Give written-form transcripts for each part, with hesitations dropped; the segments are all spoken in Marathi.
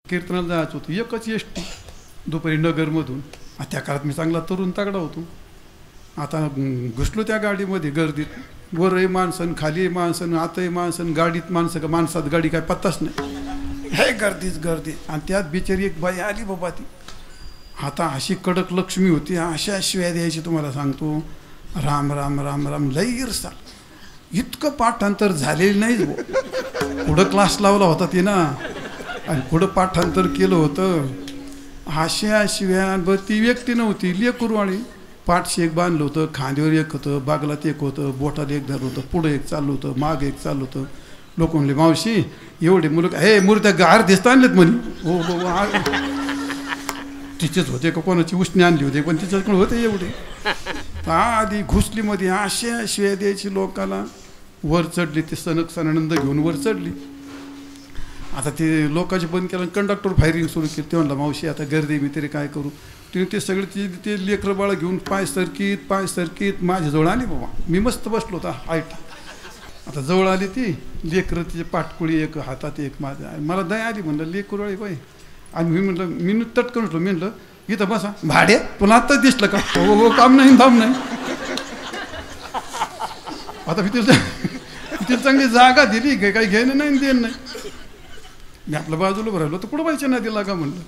कीर्तनाला जायचं होतं, एकच एसटी दुपारी नगरमधून. त्या काळात मी चांगला तरुण तागडा होतो. आता घुसलो त्या गाडीमध्ये, गर्दीत, वरही माणसं, खाली माणसं, आतही माणसं, गाडीत माणसं, का माणसात गाडी काय पत्ताच नाही, हे गर्दीच गर्दी. आणि त्यात बिचारी एक बाई आली बाबा, ती आता अशी कडक लक्ष्मी होती, अशा शिव्या द्यायची तुम्हाला सांगतो, राम राम राम राम, लई गिरसा. इतकं पाठांतर झालेलं नाही, पुढं क्लास लावला होता ती ना, आणि पुढं पाठांतर केलं होतं. अशा शिव्या. बरं ती व्यक्ती नव्हती, लेकरवाळी. पाठशी एक बांधलं होतं, खांद्यावर एक होतं, बागलात एक होतं, बोटाला एक धरलं होतं, पुढं एक चाललं होतं, माग एक चाललं होतं. लोक म्हणले, मावशी एवढे मुलं, हे मूर्त्या गार दिसता आणलेत म्हणे. हो हो, तिचेच होते का कोणाची उसने आणली होती, पण तिच्याकडे होते एवढे. आधी घुसलीमध्ये अशा शिव्या द्यायची लोकाला. वर चढली, ते सनक सनानंद घेऊन वर चढली. आता ते लोकांचे बंद केलं, कंडक्टर फायरिंग सुरू केली. ते म्हणला, मावशी आता गर्दी, मी तरी काय करू. तिने ते सगळे ते लेकरं बाळा घेऊन पाय सरकीत माझ्याजवळ आली बाबा. मी मस्त बसलो होता हाईट. आता जवळ आली ती लेकरं, तिचे पाटकुळी एक हातात, एक माझ्या. मला दया आली, म्हणलं लेकरवाळी बाई. आणि मी म्हटलं, मी तटकन उठलो, मी म्हटलं, इथं बसा. भाडे तुला आत्ताच दिसलं का? हो हो, काम नाही धाम नाही. आता मी तिला चांगली जागा दिली, काही घेणं नाही देणं नाही. मी आपल्या बाजूला भरायलो तर कुठं पाहिजे ना दिला का म्हणलं.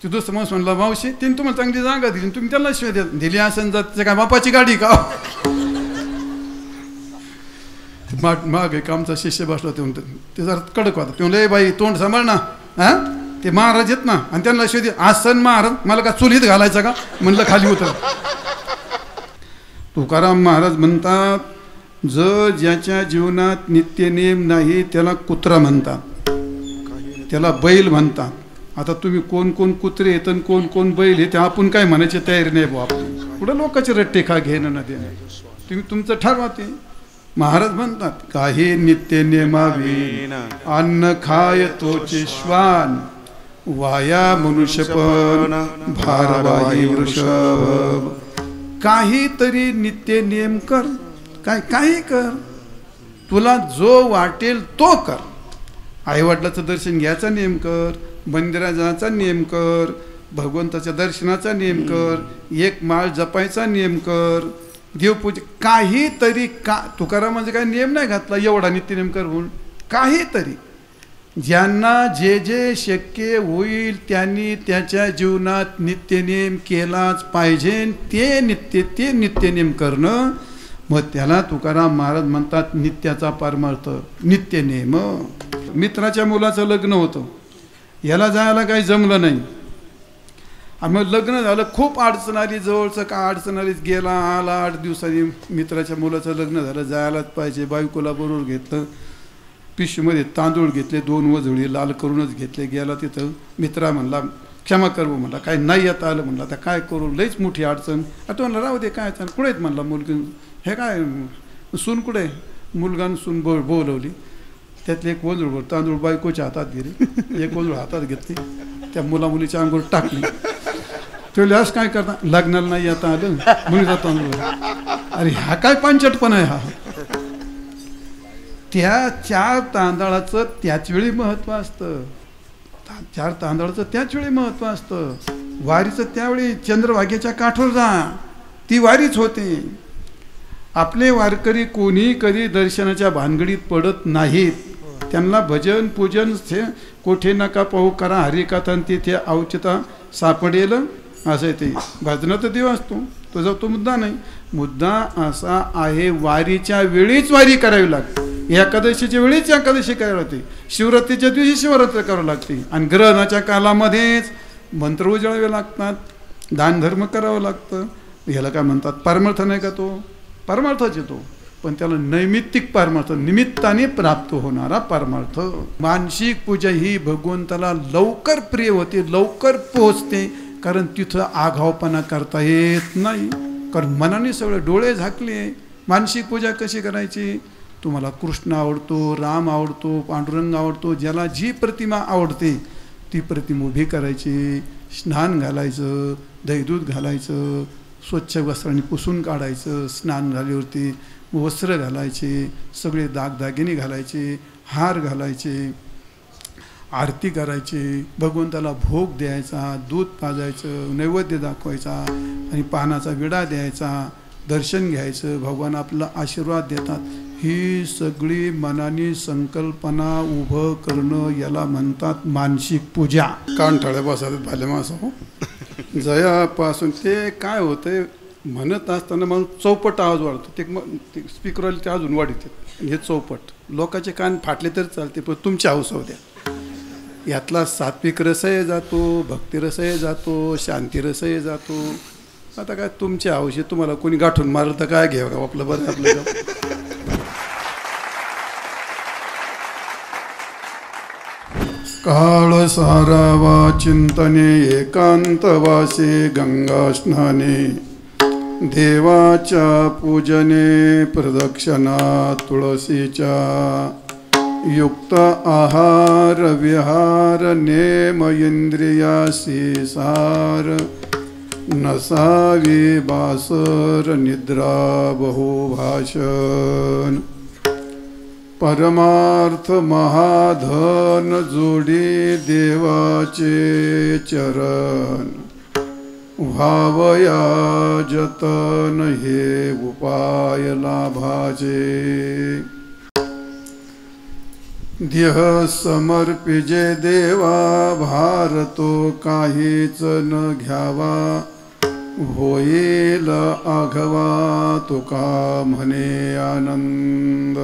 ते दुसरं माणूस म्हणला, मावशी तिने तुम्हाला चांगली जागा दिली, तुम्ही त्याला शिवाय दिली असेल, जात काय बापाची गाडी का? माग एक आमचा शिष्य बसला, ते म्हणतो, ते जरा कडक होता. ते म्हणलं, बाई तोंड सांभाळ ना, हा ते महाराज येत ना, आणि त्यांना शिवाय आसन महाराज मला का चुलीत घालायचा का? म्हणलं खाली उतर. तुकाराम महाराज म्हणतात, ज्याच्या जीवनात नित्यनेम नाही त्याला कुत्रा म्हणतात, त्याला बैल म्हणतात. आता तुम्ही कोण कोण कुत्रे येत आणि कोण कोण बैल हे, ते आपण काय म्हणायची तयारी नाही बुवा. आपण पुढे लोकांचे रट्टे खा घेणं ना देणं, तुम्ही तुमचं ठरवा. ते महाराज म्हणतात, काही नित्य नेमावी अन्न खाय तोचे श्वान, वाया मनुष्यपण भारवाही वृषभ. काहीतरी नित्य नियम कर, काही कर, तुला जो वाटेल तो कर. आईवडिलाचं दर्शन घ्यायचा नियम कर, मंदिरात जायचा नियम कर, भगवंताच्या दर्शनाचा नियम कर, एक माळ जपायचा नियम कर, देवपूजे काहीतरी. तुकारामांचा काही नियम नाही घातला एवढा नित्यनेम कर म्हणून. काहीतरी ज्यांना जे जे शक्य होईल त्यांनी त्याच्या जीवनात नित्यनेम केलाच पाहिजे. ते नित्यनेम करणं, मग त्याला तुकाराम महाराज म्हणतात नित्याचा परमार्थ, नित्यनेम. मित्राच्या मुलाचं लग्न होतं, याला जायला काही जमलं नाही. आणि मग लग्न झालं, खूप अडचण आली, जवळचं का अडचण आलीच, गेला आला 8 दिवसांनी मित्राच्या मुलाचं लग्न झालं, जायलाच पाहिजे. बायकोला बरोबर घेतलं, पिशवीमध्ये तांदूळ घेतले, 2 वजळी लाल करूनच घेतले. गेला तिथं, मित्रा म्हणला क्षमा करू, म्हणला काय नाही येता आलं, म्हणलं आता काय करू, लईच मोठी अडचण. आता म्हणलं राहू दे, काय अडचण, कुठे आहेत म्हणला मुलगी, हे काय सून कुठे, मुलगानं सून बोलवली. त्यातले एक वजूळ तांदूळ बायकोच्या हातात गेली, एक वजूळ हातात घेतली, त्या मुलीच्या अंघोळ टाकली. तेवढे असं काय करता, लग्नाला नाही येता आलं, मुलीचा तांदूळ. अरे हा काय पांचटपणा आहे हा. त्या 4 तांदळाचं त्याच वेळी महत्व असतं, 4 तांदळाचं त्याच वेळी महत्व असतं. वारीचं त्यावेळी चंद्रभागेच्या काठावर जा, ती वारीच होते. आपले वारकरी कोणी कधी दर्शनाच्या भानगडीत पडत नाहीत. त्यांना भजन पूजन कोठे नका पाहू करा हरिकथा, तिथे औचिता सापडेल असं आहे. ते भजनाचा देव असतो, तो जातो मुद्दा नाही. मुद्दा असा आहे, वारीच्या वेळीच वारी करावी लागते, एकादशीच्या वेळीच एकादशी करावी लागते, शिवरात्रीच्या दिवशी शिवरात्री करावी लागते, आणि ग्रहणाच्या कालामध्येच मंत्र उजळावे लागतात, दानधर्म करावं लागतं. ह्याला काय म्हणतात, परमार्थ नाही का? तो परमार्थच येतो, पण त्याला नैमित्तिक परमार्थ, निमित्ताने प्राप्त होणारा परमार्थ. मानसिक पूजा ही भगवंताला लवकर प्रिय होते, लवकर पोहोचते, कारण तिथं आघावपणा करता येत नाही, कारण मनाने सगळे डोळे झाकले. मानसिक पूजा कशी करायची? तुम्हाला कृष्ण आवडतो, राम आवडतो, पांडुरंग आवडतो, ज्याला जी प्रतिमा आवडते ती प्रतिमा उभी करायची, स्नान घालायचं, दहीदूध घालायचं, स्वच्छ वस्त्रांनी पुसून काढायचं, स्नान झाल्यावरती वस्त्र घालायचे, सगळे दागदागिने घालायचे, हार घालायचे, आरती करायची, भगवंताला भोग द्यायचा, दूध पाजायचं, नैवेद्य दाखवायचा आणि पानाचा विडा द्यायचा, दर्शन घ्यायचं, भगवान आपला आशीर्वाद देतात. ही सगळी मनानी संकल्पना उभं करणं याला म्हणतात मानसिक पूजा. कान ठळ्या बसत भाले मास हो जयापासून ते काय होतंय म्हणत असताना मग चौपट आवाज वाढतो, ते स्पीकरवाले ते अजून वाढते. हे चौपट लोकांचे कान फाटले तर चालते, पण तुमची हौस होऊ द्या. यातला सात्विक रसही जातो, भक्तिरसही जातो, शांतिरसही जातो. आता काय तुमची हौस, तुम्हाला कोणी गाठून मारलं तर काय घ्यावं आपलं, बरं आपलं. काळ सारावा चिंतने एकांतवासे गंगा स्नाने, देवाच्या पूजने प्रदक्षिणा तुळशीच्या, युक्त आहार विहार नेम इंद्रियासी सार, नसावी बासर निद्रा बहुभाषण, परमार्थ महाधन जोडी देवाचे चरण, व्हावया जतन हे उपाय लाभाचे, देह समर्पिजे देवा भार तो काहीच न घ्यावा, होईल आघवा तुका म्हणे आनंद,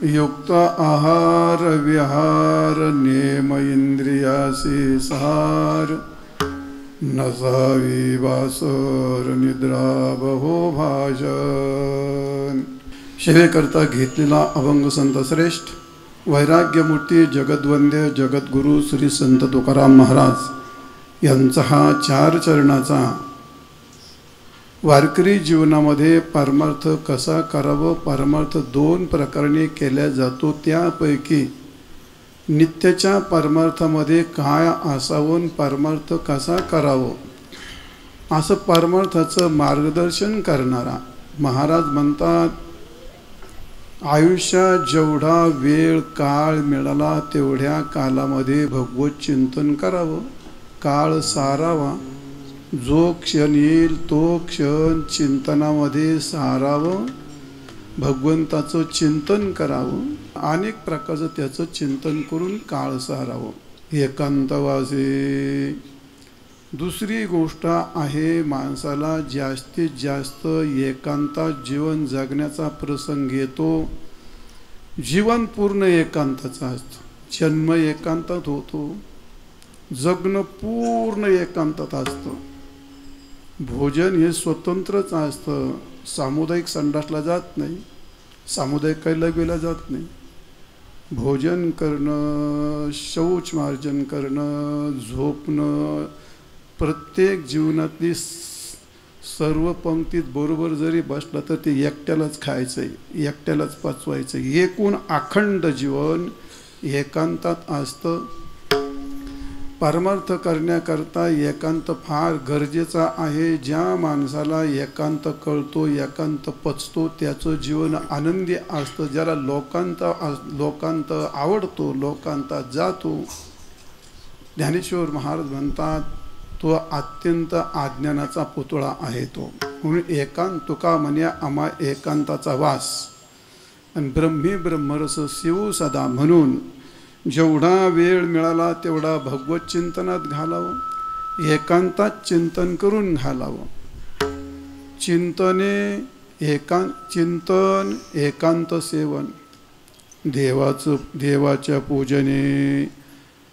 युक्त आहार विहार नेम इंद्रियासी सार, नसावी वासर निद्रा बहुभाषण. सेवेकरता घेतलेला अभंग संत श्रेष्ठ वैराग्यमूर्ती जगद्वंद्य जगद्गुरु श्री संत तुकाराम महाराज यांचा हा 4 चरणाचा वारकरी जीवनामध्ये परमार्थ कसा करावं, परमार्थ 2 प्रकारे केल्या जातो. त्यापैकी नित्याच्या परमार्थामध्ये काय असावं, परमार्थ कसा करावं असं परमार्थाचं मार्गदर्शन करणारा महाराज म्हणतात, आयुष्यात जेवढा वेळ काळ मिळाला तेवढ्या कालामध्ये भगवत चिंतन करावं, काळ सारावा, जो क्षण येईल तो क्षण चिंतनामध्ये सारावं, भगवंताचं चिंतन करावं, अनेक प्रकारचं त्याचं चिंतन करून काळ सारावं. एकांतवासी. दुसरी गोष्ट आहे, माणसाला जास्तीत जास्त एकांतात जीवन जगण्याचा प्रसंग येतो. जीवन पूर्ण एकांताचं असतं, जन्म एकांतात होतो, जगणं पूर्ण एकांतात असतं, भोजन हे स्वतंत्रच असतं, सामुदायिक संडासला जात नाही, सामुदायिक काही लगविला जात नाही. भोजन करणं, शौच मार्जन करणं, झोपणं, प्रत्येक जीवनातली सर्व पंक्तीत बरोबर जरी बसला तर ते एकट्यालाच खायचं आहे, एकट्यालाच पचवायचं आहे. एकूण अखंड जीवन एकांतात असतं. परमार्थ करण्याकरता एकांत फार गरजेचा आहे. ज्या माणसाला एकांत कळतो, एकांत पचतो, त्याचं जीवन आनंदी असतं. ज्याला लोकांत आवडतो, लोकांतात जातो, ज्ञानेश्वर महाराज म्हणतात तो अत्यंत अज्ञानाचा पुतळा आहे तो. म्हणून एकांत तुका म्हण्या आम्हा एकांताचा वास, आणि ब्रह्मी ब्रह्मरस शिव सदा. म्हणून जेवढा वेळ मिळाला तेवढा भगवत चिंतनात घालावं, एकांतात चिंतन करून घालावं. चिंतन एकांत सेवन, देवाच्या पूजने,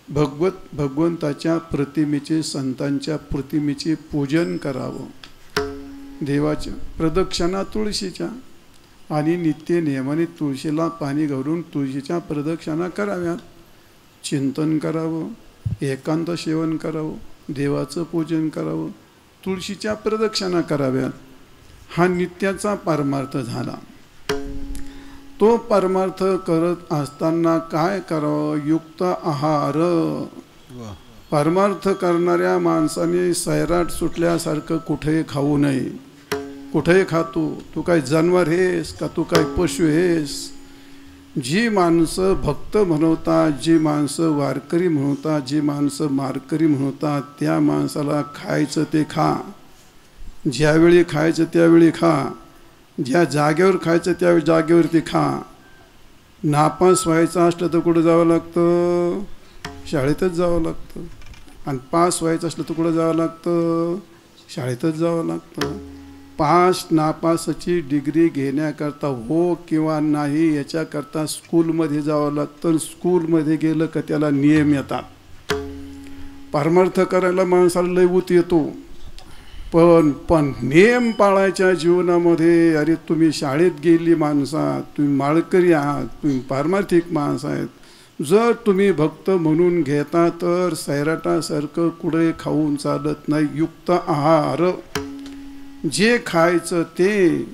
भगवंताच्या प्रतिमेचे, संतांच्या प्रतिमेचे पूजन करावं. देवाच्या प्रदक्षिणा तुळशीच्या, आणि नित्य नियमाने तुळशीला पाणी घालून तुळशीच्या प्रदक्षिणा कराव्यात. चिंतन करावं, एकांत सेवन करावं, देवाचं पूजन करावं, तुळशीच्या प्रदक्षिणा कराव्यात. हा नित्याचा परमार्थ झाला. तो परमार्थ करत असताना काय करावं? युक्त आहार. परमार्थ करणाऱ्या माणसाने सैराट सुटल्यासारखं कुठेही खाऊ नये. कुठेही खातो, तू काय जनावर हेस का तू काय पशु हेस? जी माणसं भक्त म्हणवतात, जी माणसं वारकरी म्हणवतात, जी माणसं मारकरी म्हणवतात, त्या माणसाला खायचं ते खा, ज्यावेळी खायचं त्यावेळी खा, ज्या जागेवर खायचं त्या जागेवरती खा. नापास व्हायचं असलं तर कुठं जावं लागतं? शाळेतच जावं लागतं. आणि पास व्हायचं असलं तर कुठं जावं लागतं? शाळेतच जावं लागतं. पास नापासाची डिग्री घेण्याकरता हो किंवा नाही याच्याकरता स्कूलमध्ये जावं लागतं. स्कूलमध्ये गेलं का त्याला नियम येतात. परमार्थ करायला माणसाला लय ऊत येतो, पण नियम पाळायच्या जीवनामध्ये, अरे तुम्ही शाळेत गेली माणसा, तुम्ही माळकरी आहात, तुम्ही पारमार्थिक माणसं आहेत, जर तुम्ही भक्त म्हणून घेता तर सैराटासारखं कुठे खाऊन चालत नाही. युक्त आहार, जे खायचं ते,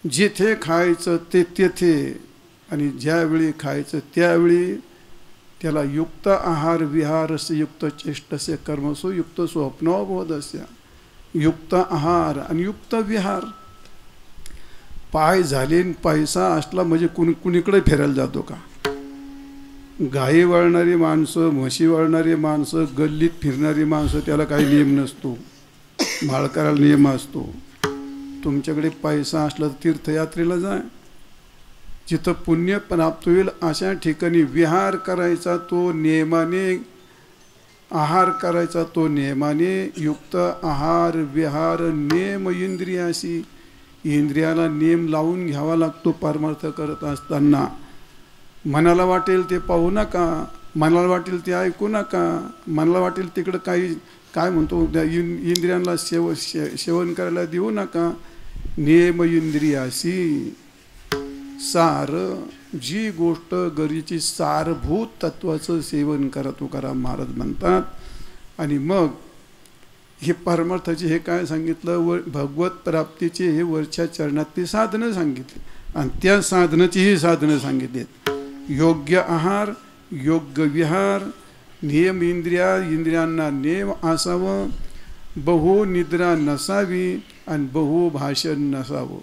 जिथे खायचं ते तेथे, आणि ज्यावेळी खायचं त्यावेळी, त्याला युक्त आहार विहारस्य युक्त चेष्टस्य कर्मसु युक्त स्वप्नोबोधस्य. युक्त आहार आणि युक्त विहार. पाय झाले पैसा असला म्हणजे कुणीकडे फिरायला जातो का? गाई वळणारी माणसं, म्हशी वळणारी माणसं, गल्लीत फिरणारी माणसं, त्याला काही नियम नसतो. माळकराला नियम असतो. तुमच्याकडे पैसा असला तर तीर्थयात्रेला जा, जिथं पुण्य प्राप्त होईल अशा ठिकाणी विहार करायचा तो नियमाने, आहार करायचा तो नियमाने. युक्त आहार विहार नेम इंद्रियाशी. इंद्रियाला नियम लावून घ्यावा लागतो परमार्थ करत असताना. मनाला वाटेल ते पाहू नका, मनाला वाटेल ते ऐकू नका, मनाला वाटेल तिकडं काही काय म्हणतो इंद्रियांना सेवन करायला देऊ नका. नियम इंद्रियाशी सार, जी गोष्ट गरजेची सारभूत तत्वाचं सेवन करा तुकाराम महाराज म्हणतात. आणि मग हे परमार्थाचे हे काय सांगितलं, भगवत प्राप्तीचे हे वरच्या चरणातली साधनं सांगितली, आणि त्या साधनाचीही साधनं सांगितलीत. योग्य आहार, योग्य विहार, नियम इंद्रियांना नेम असावं, बहु निद्रा नसावी आणि बहु भाषण नसावं.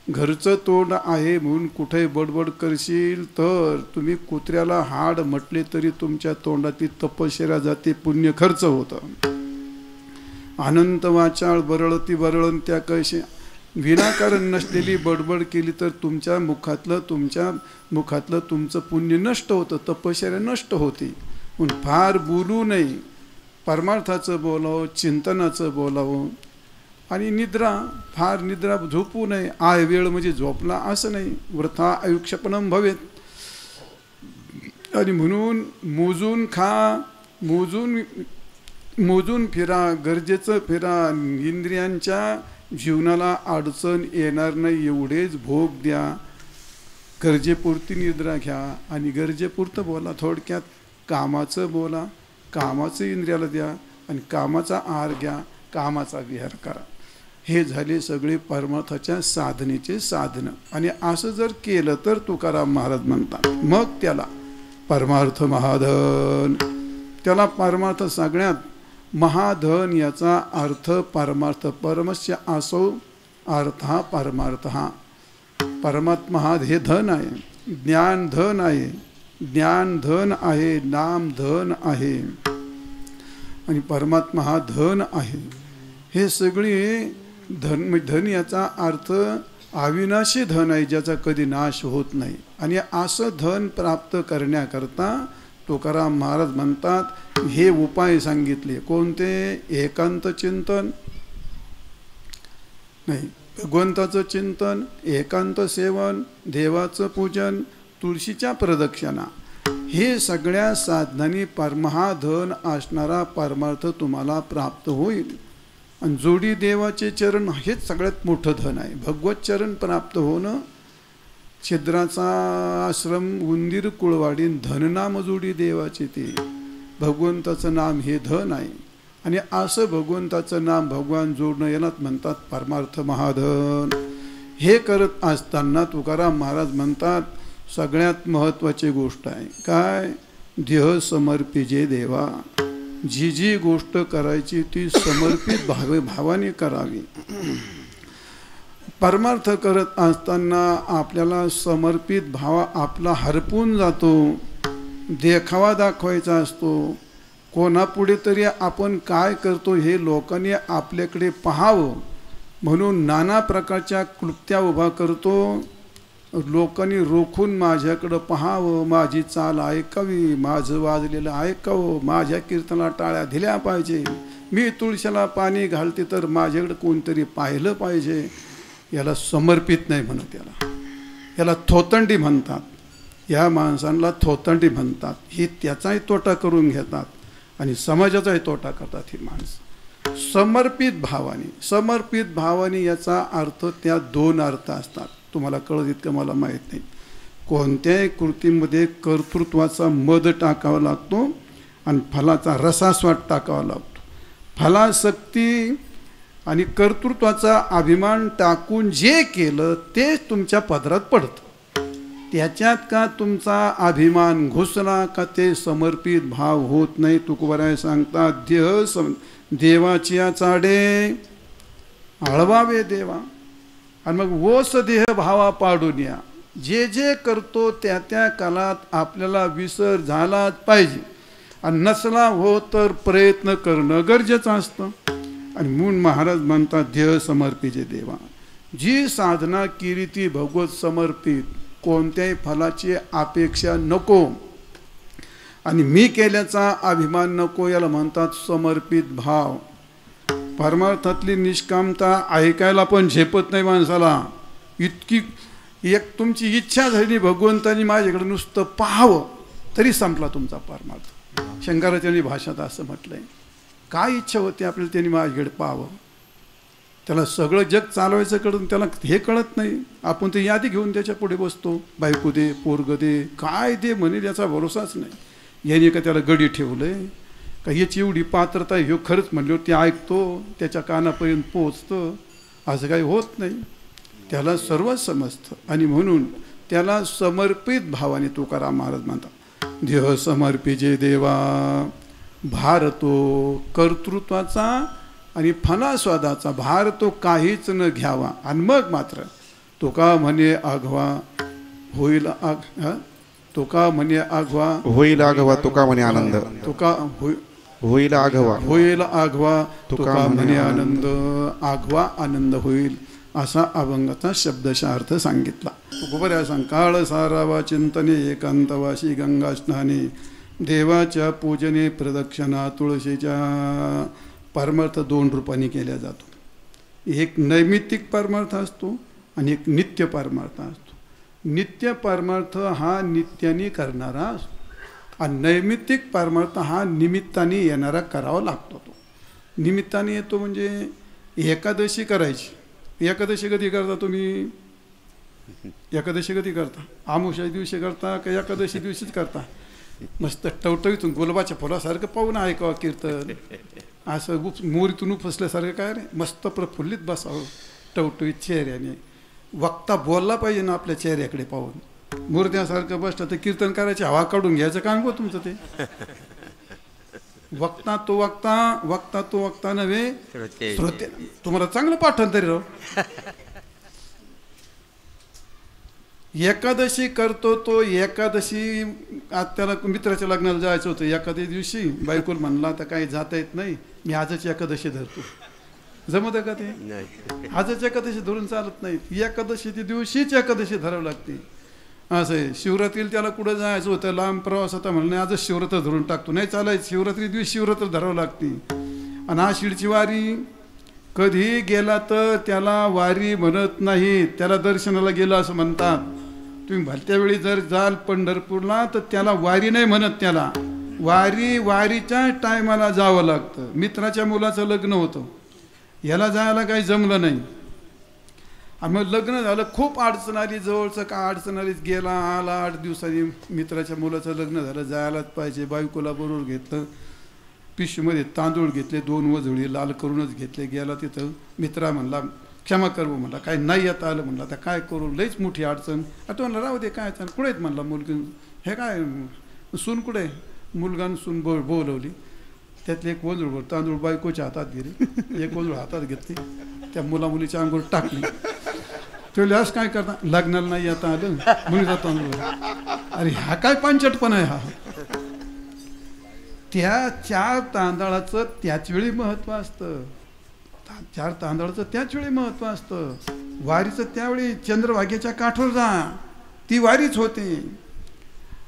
घरचं तोंड आहे म्हणून कुठे बडबड करशील तर तुम्ही कुत्र्याला हाड म्हटले तरी तुमच्या तोंडातली तपश्चर्या जाते, पुण्य खर्च होतं. अनंत वाचाळ बरळती बरळण त्या कशी, विनाकारण नसलेली बडबड केली तर तुमच्या मुखातलं तुमचं पुण्य नष्ट होतं, तपश्चर्या नष्ट होती. म्हणून फार बोलू नये, परमार्थाचं बोलावं, चिंतनाचं बोलावं. आणि फार निद्रा झोपू नये. आय वेळ म्हणजे झोपला असं नाही, वृथा आयुष्यपणम भवेत. आणि म्हणून मोजून खा, मोजून फिरा, गरजेचं फिरा. इंद्रियांच्या जीवनाला अडचण येणार नाही एवढेच भोग द्या. गरजेपुरती निद्रा घ्या आणि गरजेपुरतं बोला. थोडक्यात कामाचं बोला, कामाचं इंद्रियाला द्या आणि कामाचा आहार घ्या, कामाचा विहार करा. हे झाले सगळे परमार्थाच्या साधनेचे साधनं. आणि असं जर केलं तर तुकाराम महाराज म्हणतात मग त्याला परमार्थ महाधन. त्याला परमार्थ सगळ्यात महाधन याचा अर्थ परमार्थ. परमस्य असो अर्था परमार्थ. परमात्मा हा हे धन आहे, ज्ञान धन आहे, ज्ञान धन आहे, नाम धन आहे आणि परमात्मा हा धन आहे. हे सगळे धन याचा अर्थ अविनाशी धन आहे, ज्याचा कधी नाश होत नाही. आणि असं धन प्राप्त करण्याकरता तुकाराम महाराज म्हणतात हे उपाय सांगितले. कोणते? एकांत चिंतन नाही, भगवंताचं चिंतन, एकांत सेवन, देवाचं पूजन, तुळशीच्या प्रदक्षिणा. हे सगळ्या साधनांनी परमहाधन असणारा परमार्थ तुम्हाला प्राप्त होईल. आणि जोडी देवाचे चरण हेच सगळ्यात मोठं धन आहे. भगवत चरण प्राप्त होणं, छिद्राचा आश्रम उंदीर कुळवाडीन धननाम जोडी देवाचे, ते भगवंताचं नाम हे धन आहे. आणि असं भगवंताचं नाम भगवान जोडणं यालाच म्हणतात परमार्थ महाधन. हे करत असताना तुकाराम महाराज म्हणतात सगळ्यात महत्त्वाची गोष्ट आहे काय? देह समर्पिजे देवा. जी जी गोष्ट करायची ती समर्पित भावाने करावी. परमार्थ करत असताना आपल्याला समर्पित भाव आपला हरपून जातो. देखावा दाखवायचा असतो. कोणापुढे तरी आपण काय करतो हे लोकांनी आपल्याकडे पाहावं म्हणून नाना प्रकारच्या क्लुप्त्या उभा करतो. लोकांनी रोखून माझ्याकडं पाहावं, माझी चाल ऐकावी, माझं वाजलेलं ऐकावं, माझ्या कीर्तनाला टाळ्या दिल्या पाहिजे, मी तुळशीला पाणी घालते तर माझ्याकडं कोणतरी पाहिलं पाहिजे. याला समर्पित नाही म्हणत. याला थोतंडी म्हणतात. या माणसांना थोतंडी म्हणतात. ही त्याचाही तोटा करून घेतात आणि समाजाचाही तोटा करतात ही माणसं. समर्पित भावाने याचा अर्थ, त्या दोन अर्थ असतात. तुम्हाला कळत इतकं मला माहीत नाही. कोणत्याही कृतीमध्ये कर्तृत्वाचा मद टाकावा लागतो आणि फलाचा रसास्वाद टाकावा लागतो. फलासक्ती आणि कर्तृत्वाचा अभिमान टाकून जे केलं ते तुमच्या पदरात पडतं. त्याच्यात का तुमचा अभिमान घुसला का ते समर्पित भाव होत नाही. तुकोबाराय सांगतात, देवाची चाडे आळवावे देवा. आणि मग ओस देह भावा पाडून या. जे जे करतो त्या त्या कालात आपल्याला विसर झालाच पाहिजे आणि नसला हो तर प्रयत्न करणं गरजेचं असतं. आणि म्हणून महाराज म्हणतात, देह समर्पिजे देवा. जी साधना केली ती भगवत समर्पित, कोणत्याही फलाची अपेक्षा नको आणि मी केल्याचा अभिमान नको. याला म्हणतात समर्पित भाव. परमार्थातली निष्कामता ऐकायला पण झेपत नाही माणसाला. इतकी एक तुमची इच्छा झाली भगवंतानी माझ्याकडे नुसतं पाहावं तरी संपला तुमचा परमार्थ. शंकराचार्यांनी भाषात असं म्हटलंय. काय इच्छा होती आपल्याला त्यांनी माझ्याकडे पाहावं. त्याला सगळं जग चालवायचं कळून त्याला हे कळत नाही. आपण ते यादी घेऊन त्याच्या पुढे बसतो. बायको दे, पोरग दे, काय दे म्हणेल याचा भरोसाच नाही. याने का त्याला गडी ठेवलंय का, याची एवढी पात्रता ह्यो खरंच म्हणल्यावर ते ऐकतो, त्याच्या कानापर्यंत पोचतं. असं काही होत नाही. त्याला सर्व समजतं आणि म्हणून त्याला समर्पित भावाने तुकाराम महाराज म्हणतात, देह समर्पिजे देवा. भार तो कर्तृत्वाचा आणि फलास्वादाचा भार तो काहीच न घ्यावा. आणि मग मात्र तुका म्हणे आघवा होईल तुका म्हणे आघवा होईल आघवा, तुका म्हणे आनंद. तुका होईल आघवा, होईल आघवा, तुका म्हणे आनंद. आघवा आनंद होईल असा अभंगाचा शब्दशः अर्थ सांगितला. तुकोबऱ्या काळ सारावा चिंतने एकांतवाशी गंगा स्नाने. देवाच्या पूजने प्रदक्षिणा तुळशीच्या. परमार्थ दोन रूपाने केला जातो. एक नैमित्तिक परमार्थ असतो आणि एक नित्य परमार्थ असतो. नित्य परमार्थ हा नित्याने करणारा असतो आणि नैमित्तिक परमार्थ हा निमित्ताने येणारा करावा लागतो. तो निमित्ताने येतो म्हणजे एकादशी करायची. एकादशी कधी करता तुम्ही? एकादशी कधी करता? आमुषा दिवशी करता का एकादशी दिवशीच करता? मस्त टवटवीतून गुलाबाच्या फुलासारखं पाहून ऐकावं कीर्तन. असं मोरीतून उपसल्यासारखं काय रे, मस्त प्रफुल्लित बसावं टवटवीत चेहऱ्याने. वक्ता बोलला पाहिजे ना आपल्या चेहऱ्याकडे पाहून. मूर्त्यासारखं बसलं तर कीर्तन करायची हवा काढून घ्यायचं काम हो तुमचं ते. वक्ता तो वक्ता, वक्ता तो वक्ता नव्हे श्रोते. तुम्हाला चांगलं पाठांतरी राव. एकादशी करतो तो. एकादशी आज त्याला मित्राच्या लग्नाला जायचं होतं. एखाद्या दिवशी बायकोल म्हणला तर काही जाता येत नाही, मी आजच एकादशी धरतो. जमत का ते? आजच एकादशी धरून चालत नाही. एकादशी ती दिवशीच एकादशी धरावं लागते. असं आहे. शिवरात्रीला त्याला कुठं जायचं होतं, लांब प्रवास होता, म्हणलं आजच शिवरात्र धरून टाकतो. नाही चालायचं, शिवरात्री दिवशी शिवरात्र धरावं लागते. आणि आषाढीची वारी कधी गेला तर त्याला वारी म्हणत नाही, त्याला दर्शनाला गेलं असं म्हणतात. तुम्ही भलत्या वेळी जर जाल पंढरपूरला तर त्याला वारी नाही म्हणत. त्याला वारीच्या टायमाला जावं लागतं. मित्राच्या मुलाचं लग्न होतं, याला जायला काही जमलं नाही. आणि मग लग्न झालं, खूप अडचण आली. जवळचं का अडचण आली, गेला आला 8 दिवसांनी. मित्राच्या मुलाचं लग्न झालं, जायलाच पाहिजे. बायकोला बरोबर घेतलं. पिशवीमध्ये तांदूळ घेतले, 2 वजळी लाल करूनच घेतले. गेला तिथं. मित्रा म्हणला क्षमा करू म्हणला, काय नाही येता आलं म्हणलं, आता काय करू, लईच मोठी अडचण. आता म्हणलं राहू दे, काय अडचण. कुठे आहेत म्हणला मुलगी. हे काय सून कुठे? मुलगानं सून बोलवली. त्यातले एक वजूळ तांदूळ बायकोच्या हातात गेले, एक वजूळ हातात घेतली, त्या मुला मुलीच्या अंगावर टाकली. तो लस काय करता लग्नाला नाही आता आलं म्हणून जातो. अरे ह्या काय पांचटपणा आहे हा. त्या 4 तांदळाचं त्याच वेळी महत्व असतं. 4 तांदळाचं त्याच वेळी महत्व असतं. वारीचं त्यावेळी चंद्रभागेच्या काठावर जा, ती वारीच होते.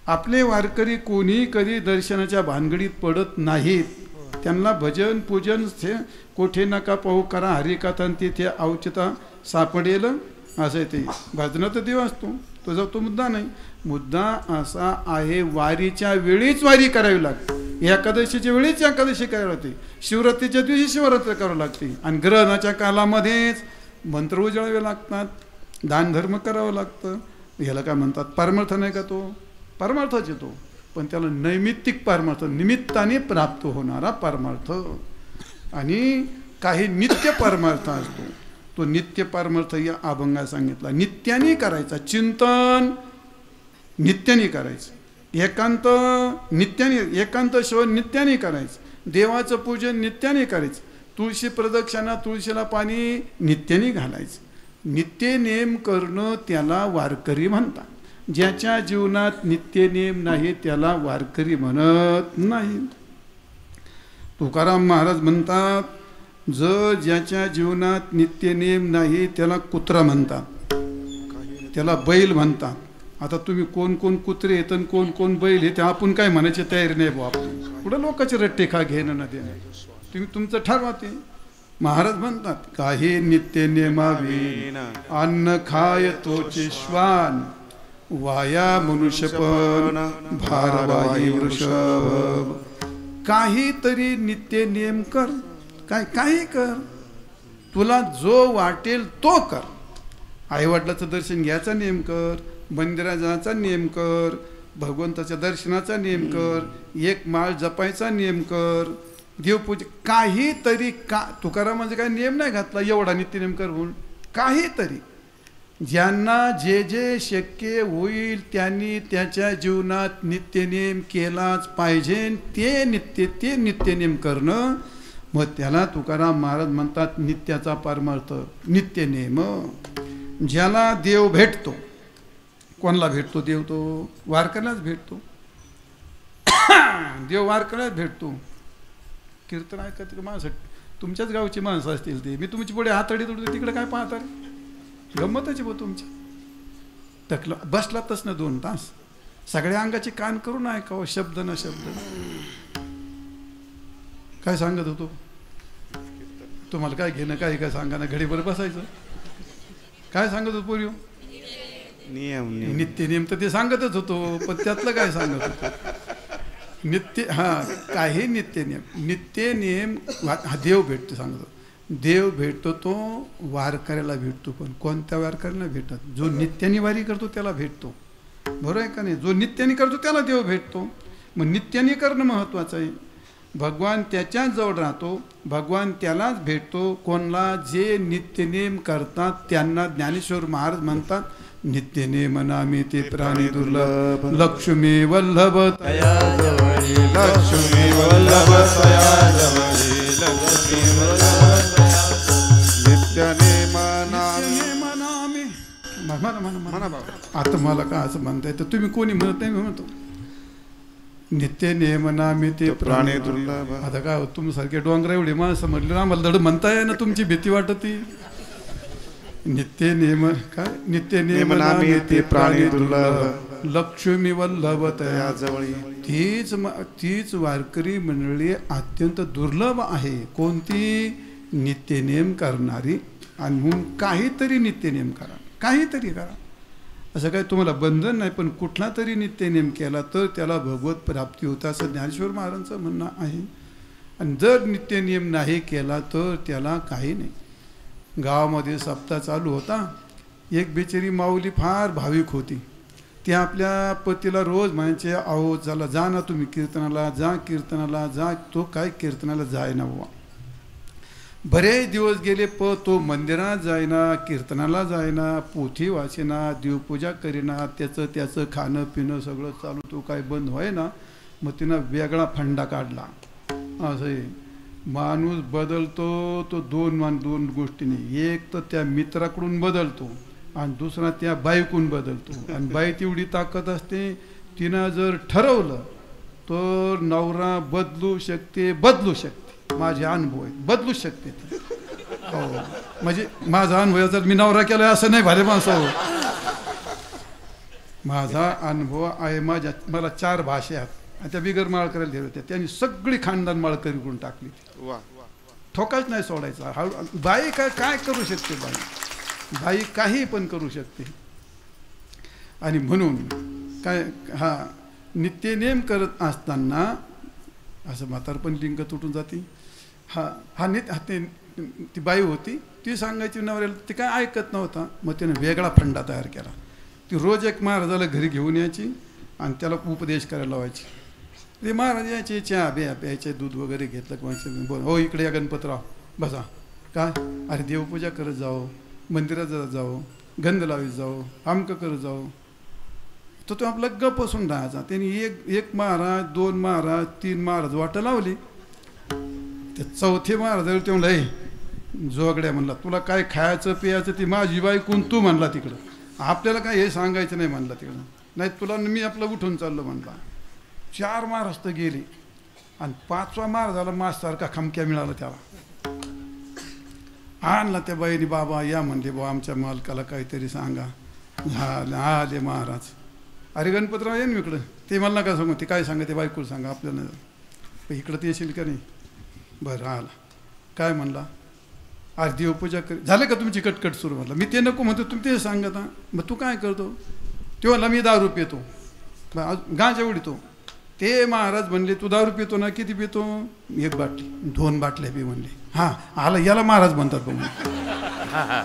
आपले वारकरी कोणी कधी दर्शनाच्या भानगडीत पडत नाहीत. त्यांना भजन पूजन कोठे नका पाहू करा हरिकथा तिथे औचिता सापडेल असं ते भजनाचा देव असतो. तो जो तो मुद्दा नाही. मुद्दा असा आहे वारीच्या वेळीच वारी करावी लागते. एकादशीच्या वेळीच एकादशी करावी लागते. शिवरात्रीच्या दिवशी शिवरात्री करावी लागते. आणि ग्रहणाच्या कालामध्येच मंत्र उजळावे लागतात, दानधर्म करावं लागतं. ह्याला काय म्हणतात परमार्थ नाही का? तो परमार्थच येतो, पण त्याला नैमित्तिक परमार्थ, निमित्ताने प्राप्त होणारा परमार्थ. आणि काही नित्य परमार्थ असतो. तो नित्य परमार्थ या अभंगात सांगितला. नित्याने करायचा, चिंतन नित्याने करायचं, एकांत नित्याने, एकांत श्रवण नित्याने करायचं, देवाचं पूजन नित्याने करायचं, तुळशी प्रदक्षिणा तुळशीला पाणी नित्याने घालायचं. नित्य नेम करणं त्याला वारकरी म्हणतात. ज्याच्या जीवनात नित्य नेम नाही त्याला वारकरी म्हणत नाही. तुकाराम महाराज म्हणतात, ज्याच्या जीवनात नित्य नेम नाही त्याला कुत्रा म्हणतात, त्याला बैल म्हणतात. आता तुम्ही कोण कोण कुत्रे येत आणि कोण कोण बैल हे ते आपण काय म्हणायची तयारी नाही भाऊ. आपण पुढे लोकांचे रट्टे खा घेणं न देणं, तुम्ही तुमचं ठरवा. ते महाराज म्हणतात, काही नित्य नेमावी अन्न खाय तोचे श्वान, वाया मनुष्यपण भारवाही वृषभ. काहीतरी नित्य नेम कर, काही कर, तुला जो वाटेल तो कर. आईवडिलाचं दर्शन घ्यायचा नेम कर, मंदिरात जायचा नेम कर, भगवंताच्या दर्शनाचा नेम कर, एक माळ जपायचा नेम कर, देवपूजा काहीतरी. तुकारामांचा काही नियम नाही घातला एवढा नित्य नेम कर म्हणून. काहीतरी ज्यांना जे जे शक्य होईल त्यांनी त्याच्या जीवनात नित्यनेम केलाच पाहिजे. ते नित्यनेम करणं, मग त्याला तुकाराम महाराज म्हणतात नित्याचा परमार्थ, नित्यनेम. ज्याला देव भेटतो, कोणाला भेटतो देव? तो वारकऱ्यालाच भेटतो. देव वारकऱ्यालाच भेटतो. कीर्तन ऐकत माणसं तुमच्याच गावची माणसं असतील ते. मी तुमची पुढे हातडी तुडते तिकडे काय पाहता? गंमतच आहे तुमची. टकलं बसला तसं 2 तास सगळ्या अंगाचे कान करून ऐकावं, शब्द न शब्द. काय सांगत होतो तुम्हाला? काय घेणं काय सांगा ना, घडीभर बसायचं. काय सांगत होतो पोरी? नियम नित्य नियम तर ते सांगतच होतो, पण त्यातलं काय सांगत होतो? नित्य काही नित्य नियम देव भेटतो. सांगतो देव भेटतो तो वारकऱ्याला भेटतो. पण कोणत्या वारकऱ्याला भेटत? जो नित्याने वारी करतो त्याला भेटतो. बरोबर आहे का नाही? जो नित्याने करतो त्याला देव भेटतो. मग नित्याने करणं महत्वाचं आहे. भगवान त्याच्याच जवळ राहतो, भगवान त्यालाच भेटतो. कोणाला? जे नित्यनेम करतात त्यांना. ज्ञानेश्वर महाराज म्हणतात, नित्यनेम नामे ते प्राणी दुर्लभ, लक्ष्मी वल्लभ तया जवळी, लक्ष्मी वल्लभ तया जवळी, लक्ष्मी वल्लभ नित्यनेम नामे. म्हणा बाबा. आता मला का असं म्हणता येतं? तुम्ही कोणी म्हणत नाही, मी म्हणतो नित्य नेम नामे ते प्राणी दुर्लभ. आता काय तुमच्यासारखे डोंगरा एवढे माणसं म्हटलं आम्हाला धड म्हणताय ना, तुमची भीती वाटती. नित्य नेम काय? नित्य नेम नामे ते प्राणी दुर्लभ, लक्ष्मी वल्लभ तया जवळी. तीच वारकरी मंडळी अत्यंत दुर्लभ आहे. कोणती? नित्यनेम करणारी. आणि म्हणून काहीतरी नित्यनेम करा, काहीतरी करा. असं काही तुम्हाला बंधन नाही, पण कुठला तरी नित्यनेम केला तर त्याला भगवत प्राप्ती होतं, असं ज्ञानेश्वर महाराजांचं म्हणणं आहे. आणि जर नित्यनियम नाही केला तर त्याला काही नाही. गावामध्ये सप्ताह चालू होता. एक बिचारी माऊली फार भाविक होती. ती आपल्या पतीला रोज म्हणायचे, अहो चला जा ना तुम्ही कीर्तनाला, जा कीर्तनाला जा. तो काय कीर्तनाला जायना बाबा. बरेच दिवस गेले, तो मंदिरात जायना, कीर्तनाला जायना, पोथी वाचेना, देवपूजा करेना. त्याचं खाणं पिणं सगळं चालू. तो काय बंद व्हाय ना. मग तिनं वेगळा फंडा काढला. असं आहे, माणूस बदलतो तो दोन गोष्टीने. एक तर त्या मित्राकडून बदलतो, आणि दुसरा त्या बाईकून बदलतो. आणि बाईत एवढी ताकद असते, तिनं जर ठरवलं तर नवरा बदलू शकते. माझे अनुभव आहेत, बदलू शकते ती. हो, म्हणजे माझा अनुभव जर मी नवरा केला असं नाही भाले माणसं. माझा अनुभव आहे. मला 4 भाषा आहेत आणि त्या बिगर माळकऱ्याला दिल्या होत्या. त्यांनी सगळी खानदान माळकरी करून टाकली. ठोकाच नाही सोडायचा. बाई काय करू शकते. बाई काही पण करू शकते. आणि म्हणून काय नित्यनेम करत असताना असं म्हातारपण लिंग तुटून जाते. ती बाई होती, ती सांगायची नवऱ्याला, ती काय ऐकत नव्हता. मग तिने वेगळा फंडा तयार केला. ती रोज एक महाराजाला घरी घेऊन यायची आणि त्याला उपदेश करायला लावायची. ते महाराज यायचे, चहा प्यायचे, दूध वगैरे घेतलं किंवा बोल, हो इकडे या गणपतराव बसा. काय, अरे देवपूजा करत जाओ, मंदिरात जाओ, गंध लावीत जाओ, आमकं करत जाओ. तो आपला गप बसून राहायचा. त्यांनी एक महाराज, 2 महाराज, 3 महाराज वाटं लावली. ते 4थे महाराज ते म्हणलं, जोगड्या म्हणला, तुला काय खायचं प्यायचं ती माझी बायकून तू म्हणला तिकडं, आपल्याला काय हे सांगायचं नाही म्हणला तिकडं. नाही तुला मी आपलं उठून चाललो म्हणला. 4 महाराज तर गेले आणि 5वा महाराजाला माझ्यासारखा खमक्या मिळाला. त्याला आणला त्या बाईने. बाबा या म्हणले, बाबा आमच्या मालकाला काहीतरी सांगा. झालं, आले महाराज. अरे गणपतराव येईन इकडं. ते मला नका सांगू, ते काय सांगा, ते बायकोला सांगा आपल्याला. इकडं ते येशील का नाही. बरं आला. काय म्हणला, अरे देवपूजा कर झालं का तुमची कटकट सुरू. म्हणला मी ते नको म्हणतो, तुम्ही ते सांगता. मग तू काय करतो. ते म्हणला मी दारू पितो, गांजा उडीतो. ते महाराज म्हणले तू दारू पितो ना, किती पितो. 1 बाटली 2 बाटल्या पी म्हणले. हां आला, याला महाराज म्हणतात बघ.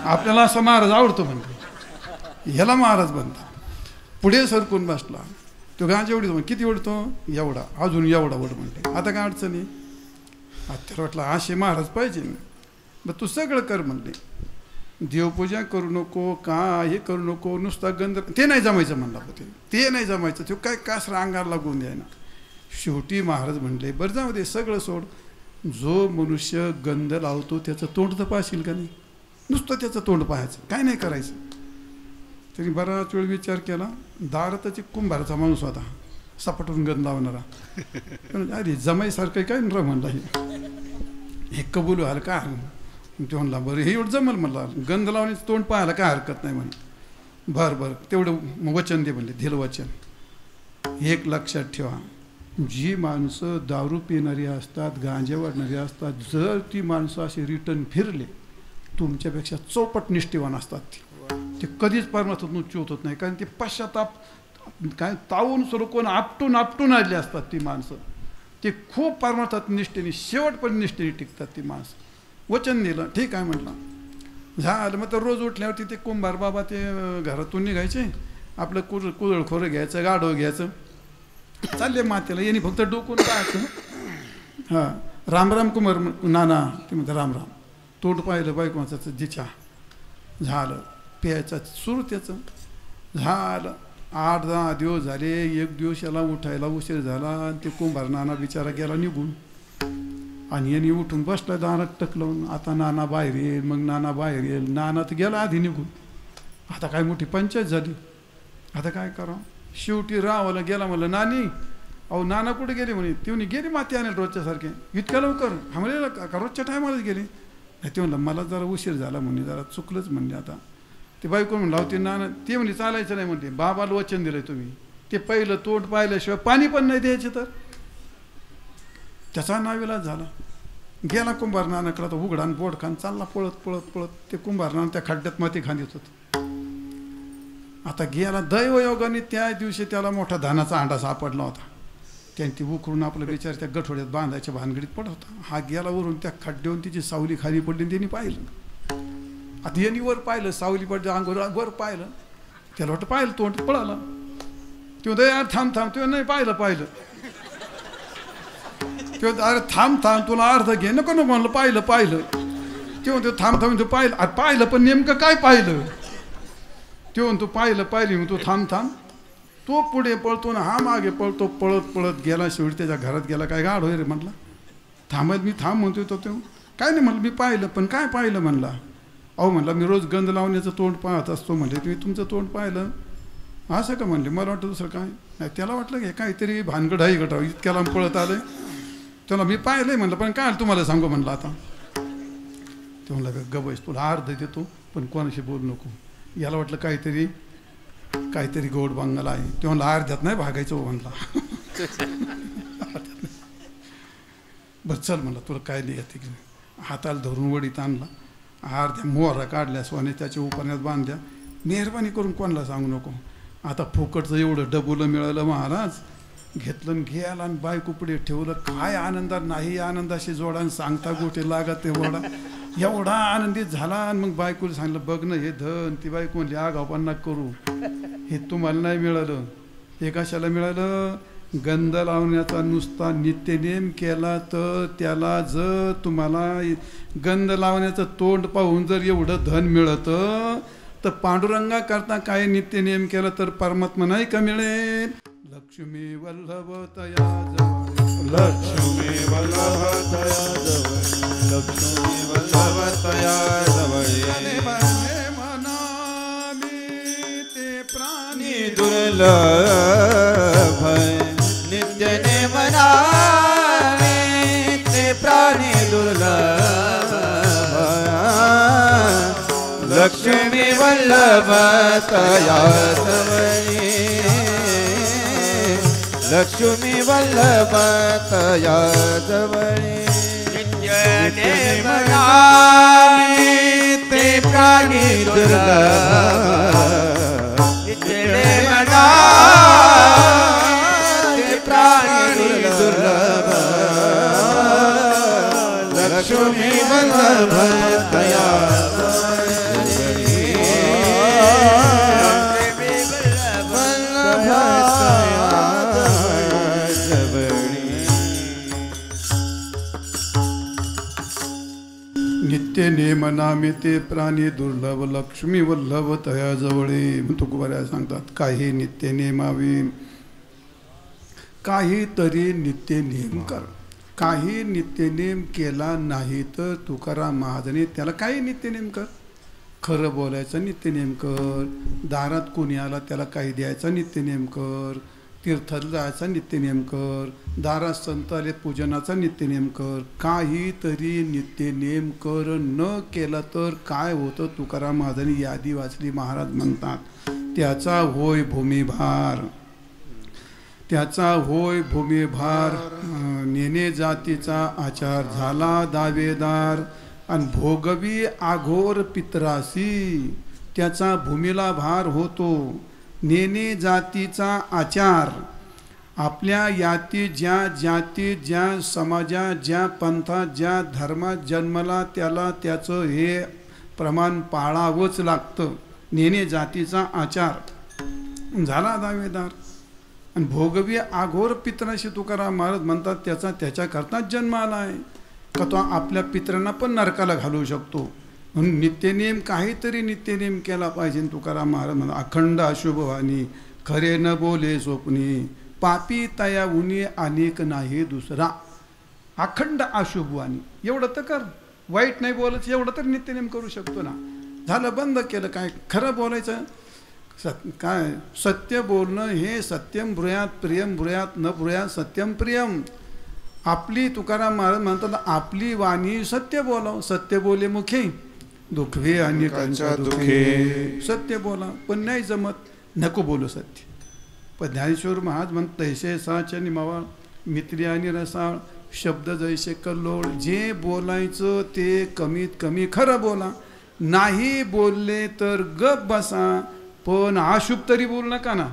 आपल्याला असा महाराज आवडतो म्हणतो, ह्याला महाराज म्हणतात. पुढे सरकून बसला. तो गांजा उडीतो. किती उडतो. एवढा, अजून एवढा उड म्हणले. आता काय अडचणी. त्याला वाटलं असे महाराज पाहिजे. मग तू सगळं कर म्हणले. देवपूजा करू नको, काय हे करू नको, नुसता गंध ते नाही जमायचं म्हणला. ते नाही जमायचं. तो काय कासरा अंगाला लागून द्यायना. शेवटी महाराज म्हणले, बरं जाऊ दे, सगळं सोड. जो मनुष्य गंध लावतो त्याचं तोंड तर पाहशील का नाही. नुसतं त्याचं तोंड पाहायचं, काय नाही करायचं. तरी बराच वेळ विचार केला. दारातच कुंभाराचा माणूस होता, सपाटून गंध लावणारा. अरे जमाईसारखं काय न म्हणला, हे कबूल व्हायला काय. ते म्हणला बरं हे एवढं जमल म्हणला, गंध लावण्याचं तोंड पाहायला काय हरकत नाही म्हणे. बरं तेवढं वचन दे म्हणले. दिलं वचन. एक लक्षात ठेवा, जी माणसं दारू पिणारी असतात, गांजा वाढणारी असतात, जर ती माणसं असे रिटर्न फिरले तुमच्यापेक्षा 4पट निष्ठेवान असतात. ते कधीच परमार्थातून च्युत होत नाही. कारण ते पश्चाताप काय तावून सुरकून आपटून आलेली असतात ती माणसं. ते खूप परमार्थात निष्ठेने शेवटपर्यंत निष्ठेने टिकतात ती माणसं. वचन दिलं, ठीक आहे म्हटलं. झालं. मग तर रोज उठल्यावरती ते कुंभार बाबा ते घरातून निघायचे. आपलं कुदळ खोरं घ्यायचं, गाढव घ्यायचं, चालले मातेला. यांनी फक्त डोकून पाहायचं. हां राम कुमार नाना ते म्हणतात राम. तोंड पाहिलं बायको माणसाचं जिचा. झालं. प्यायचं सुरू त्याचं. झालं. 8-10 दिवस झाले. एक दिवस याला उठायला उशीर झाला आणि ते कुंभार नाना बिचारा गेला निघून. आणि यांनी उठून बसला दारात टकलवून. आता नाना बाहेर येईल, मग नाना बाहेर येईल. नाना तर गेला आधी निघून. आता काय मोठी पंचायत झाली. आता काय करावं. शेवटी रावाला गेला. म्हणलं नानी, अहो नाना कुठे गेले म्हणे. ते म्हणे गेली माती आणेल रोजच्यासारखे. इतक्या लवकर आम्हाला का रोजच्या टायमालाच गेले. ते म्हणलं मला जरा उशीर झाला म्हणे, जरा चुकलंच म्हणले. आता ते बायको म्हणलं होते नाना. ते म्हणजे चालायचं नाही म्हणते. बाबाला वचन दिलंय तुम्ही. ते पहिलं तोंड पाहिल्याशिवाय पाणी पण नाही द्यायचे. तर त्याचा नाविलाज झाला. गेला कुंभार नानाकडे. तर उघडान बोट खान चालला पळत. ते कुंभार नाना त्या खड्ड्यात माती खांदित होत. आता गेला. दैवयोगाने त्या दिवशी त्याला मोठा धानाचा अंडा सापडला होता. त्याने ती उकरून आपलं बिचार त्या गठोड्यात बांधायच्या भानगडीत पडत होता. हा गेला वरून त्या खड्ड्यावरून तिची सावली खाली पडली. त्यांनी पाहिलं. आता यांनी वर पाहिलं, सावली पडली अंगोर वर पाहिलं. त्याला वाटतं पाहिलं, तोंड पळाला. ते म्हणतो यार थांब. ते नाही पाहिलं. ते म्हणतो अरे थांब तुला अर्ध घे. नको म्हणलं पाहिलं. ते म्हणतो थांब तू पाहिलं. अरे पाहिलं पण नेमकं काय पाहिलं. ते म्हणतो पाहिलं. म्हणतो थांब. तो पुढे पळतो ना हा मागे पळतो. पळत गेला. शेवटी त्याच्या घरात गेला. काय गाड होय रे म्हटलं. मी थांब म्हणतोय. तो काय नाही म्हणलं मी पाहिलं. पण काय पाहिलं म्हणला. अहो म्हणला मी रोज गंध लावण्याचं तोंड पाहत असतो म्हणले, तुम्ही तुमचं तोंड पाहिलं असं का म्हणले? मला वाटतं दुसरं काय नाही. त्याला वाटलं की काहीतरी भानगड आहे गटाव, इतक्या लांब पळत आलं. त्याला मी पाहिलंय म्हणलं, पण काय तुम्हाला सांगू म्हणलं आता. ते म्हणलं गबस तुला अर्ध देतो पण कोणाशी बोलू नको. याला वाटलं काहीतरी गोड बांगला आहे. ते म्हणलं अर्ध्यात नाही भागायचं हो म्हणला. बरं चल म्हणलं तुला काय नाही येते की. हाताला धरून वडीत आणला, अर्ध्या मोहरा काढल्या सोने त्याच्या उपरण्यात बांधल्या. मेहरबानी करून कोणाला सांगू नको. आता फुकटचं एवढं डबुलं मिळालं महाराज, घेतलं आणि घ्यायला आणि बायको पुढे ठेवलं. काय आनंदात नाही आनंदाशी जोडा आणि सांगता गोटे लागत ते वडा. एवढा आनंदित झाला. आणि मग बायकोला सांगितलं बघ ना हे धन. ती बायको म्हणली आगावपणा करू, हे तुम्हाला नाही मिळालं. हे कशाला मिळालं? गंध लावण्याचा नुसता नित्यनेम केला तर त्याला जर तुम्हाला गंध लावण्याचं तोंड पाहून जर एवढं धन मिळतं तर पांडुरंगा करता काय नित्यनेम केला तर परमात्मा नाही का मिळेल? लक्ष्मी वल्लभ तया जवळ, लक्ष्मी वल्लभ तया जवळ, लक्ष्मी वल्लभ तया जवळ. म्हणा मी ते प्राणी दुर्लभ नित्यने मनावे ते प्राणी दुर्लभ. लक्ष्मी वल्लभ तया जवळी, लक्ष्मी वल्लभ तया जवळी. नित्यने मनावे ते प्राणी दुर्लभ, नित्यने मनावे प्राणी दुर्लभ. लक्ष्मी वल्लभ तया नित्य नेम नामे ते प्राणी दुर्लभ, लक्ष्मी वल्लभ तया जवळे. तुकोबाऱ्या सांगतात काही नित्य नेमावे, काहीतरी नित्य नेम कर. काही नित्यनेम केला नाही तर तुकाराम महाजने त्याला काही नित्यनेम कर. खरं बोलायचं नित्यनेम कर. दारात कोणी आला त्याला काही द्यायचा नित्यनेम कर. तीर्थाला जायचा नित्यनेम कर. दारात संत आले पूजनाचा नित्यनेम कर. काहीतरी नित्यनेम कर. न केला तर काय होतं? तुकाराम महाजनी यादी वाचली. महाराज म्हणतात त्याचा होय भूमिभार, त्याचा होय भूमिभार. नेने जातीचा आचार झाला दावेदार. आणि भोगवी आघोर पित्रासी, त्याचा भूमीला भार होतो. नेने जातीचा आचार, आपल्या याती ज्या जातीत ज्या समाजात ज्या पंथात ज्या धर्मात जन्मला त्याला त्याचं हे प्रमाण पाळावंच लागतं. नेने जातीचा आचार झाला दावेदार. आणि भोगवी आघोर पित्राशी तुकाराम महाराज म्हणतात त्याचा त्याच्याकरताच जन्म आला आहे का तो आपल्या पित्रांना पण नरकाला घालवू शकतो. म्हणून नित्यनेम काहीतरी नित्यनेम केला पाहिजे. तुकाराम महाराज म्हणतात अखंड अशुभवाणी, खरे न बोले स्वप्नी, पापी तया उनी अनेक नाही दुसरा. अखंड अशुभवाणी एवढं तर कर. वाईट नाही बोलायचं एवढं तर नित्यनेम करू शकतो ना. झालं बंद केलं. काय खरं बोलायचं. काय सत्य बोलणं हे सत्यम ब्रूयात प्रियम ब्रूयात न ब्रूयात सत्यम प्रियम. आपली तुकाराम महाराज म्हणतात आपली वाणी सत्य बोलाव. सत्य बोले मुखे दुखवे अनेकांच्या दुखे. सत्य बोला पण नाही जमत नको बोलू सत्य. पण ज्ञानेश्वर महाराज म्हणत तैसे साच्या निमावा मित्री आणि रसाळ शब्द जैसे कल्लोळ. जे बोलायचं ते कमीत कमी खरं बोला. नाही बोलले तर गप बसा. पण अशुभ तरी बोलू नका ना.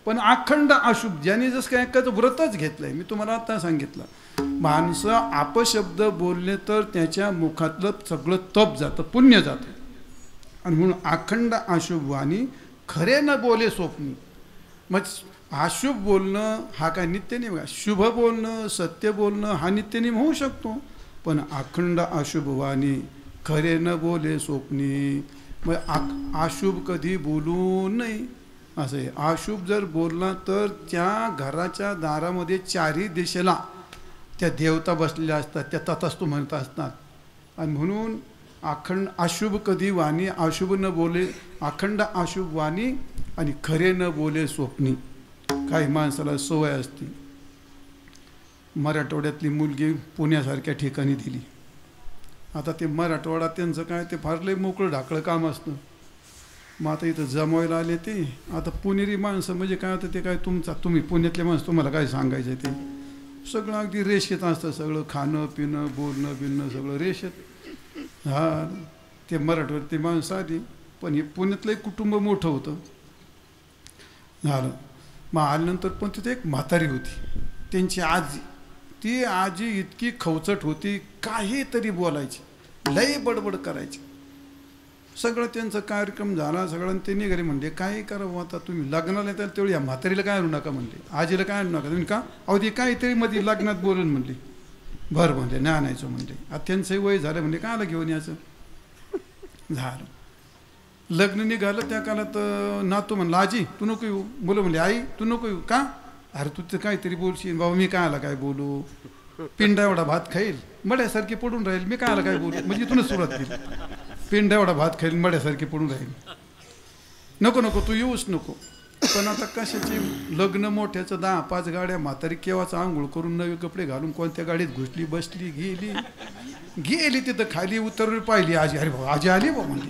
पण अखंड अशुभ ज्याने जसं काय एकाचं व्रतच घेतलंय. मी तुम्हाला आता सांगितलं माणसं अपशब्द बोलले तर त्याच्या मुखातलं सगळं तप जातं, पुण्य जातं. आणि म्हणून अखंड अशुभ वाणी खरे न बोले स्वप्नी. मग अशुभ बोलणं हा काय नित्यनेम? शुभ बोलणं सत्य बोलणं हा नित्यनेम होऊ शकतो. पण अखंड अशुभ वाणी खरे न बोले स्वप्नी. मग अशुभ कधी बोलू नये असं आहे. अशुभ जर बोलला तर त्या घराच्या दारामध्ये चारी दिशेला त्या देवता बसलेल्या असतात, त्या तथास्तु म्हणत असतात. आणि म्हणून अखंड अशुभ कधी वाणी, अशुभ न बोले अखंड अशुभ वाणी आणि खरे न बोले स्वप्नी. काही माणसाला सवय असते. मराठवाड्यातली मुलगी पुण्यासारख्या ठिकाणी दिली. आता ते मराठवाडा त्यांचं काय ते फार लय मोकळं ढाकळं काम असतं. मग आता इथं जमवायला आले ते. आता पुणेरी माणसं म्हणजे काय होतं ते काय तुम्ही पुण्यातले माणसं तुम्हाला काय सांगायचं ते सगळं अगदी रेषेत असतं. सगळं खाणं पिणं बोलणं बिणणं सगळं रेषेत. हा ते मराठवाड्यातली माणसं आली. पण हे पुण्यातलं कुटुंब मोठं होतं. झालं मग आल्यानंतर पण तिथे एक म्हातारी होती. त्यांची आजी. ती आजी इतकी खवचट होती. काहीतरी बोलायची, लई बडबड करायची. सगळं त्यांचा कार्यक्रम झाला. सगळं ते निघाले. म्हणले काय करावं आता तुम्ही लग्नाला येताल तेवढी या म्हातारीला काय आणू नका म्हणले. आजीला काय आणू नका. तुम्ही का अहो ते काहीतरी मध्ये लग्नात बोलून म्हणले. बरं म्हणले नाही आणायचं म्हणले. आता त्यांचंही वय झालं म्हणले कायला घेऊन यायचं. झालं लग्न निघालं. त्या काळात नातू म्हणला आजी तू नको येऊ. मुलं म्हणले आई तू नको येऊ. का अरे तू तर काहीतरी बोलशील. बाबा मी कायला काय बोलू. पिंडा एवढा भात खाईल मड्यासारखी पडून राहील. मी कायला काय बोलू. म्हणजे इथूनच सुरुवात केली. पिंडा एवढा भात खाईल मड्यासारखी पडून राहील. नको नको तू येऊच नको. पण आता कशाची लग्न मोठ्याचं 10-5 गाड्या. म्हातारी केव्हाच आंघोळ करून नवे कपडे घालून कोणत्या गाडीत घुसली बसली गेली तिथं खाली उतरली पाहिली आजी. अरे भाऊ आजी आली भाऊ म्हणली.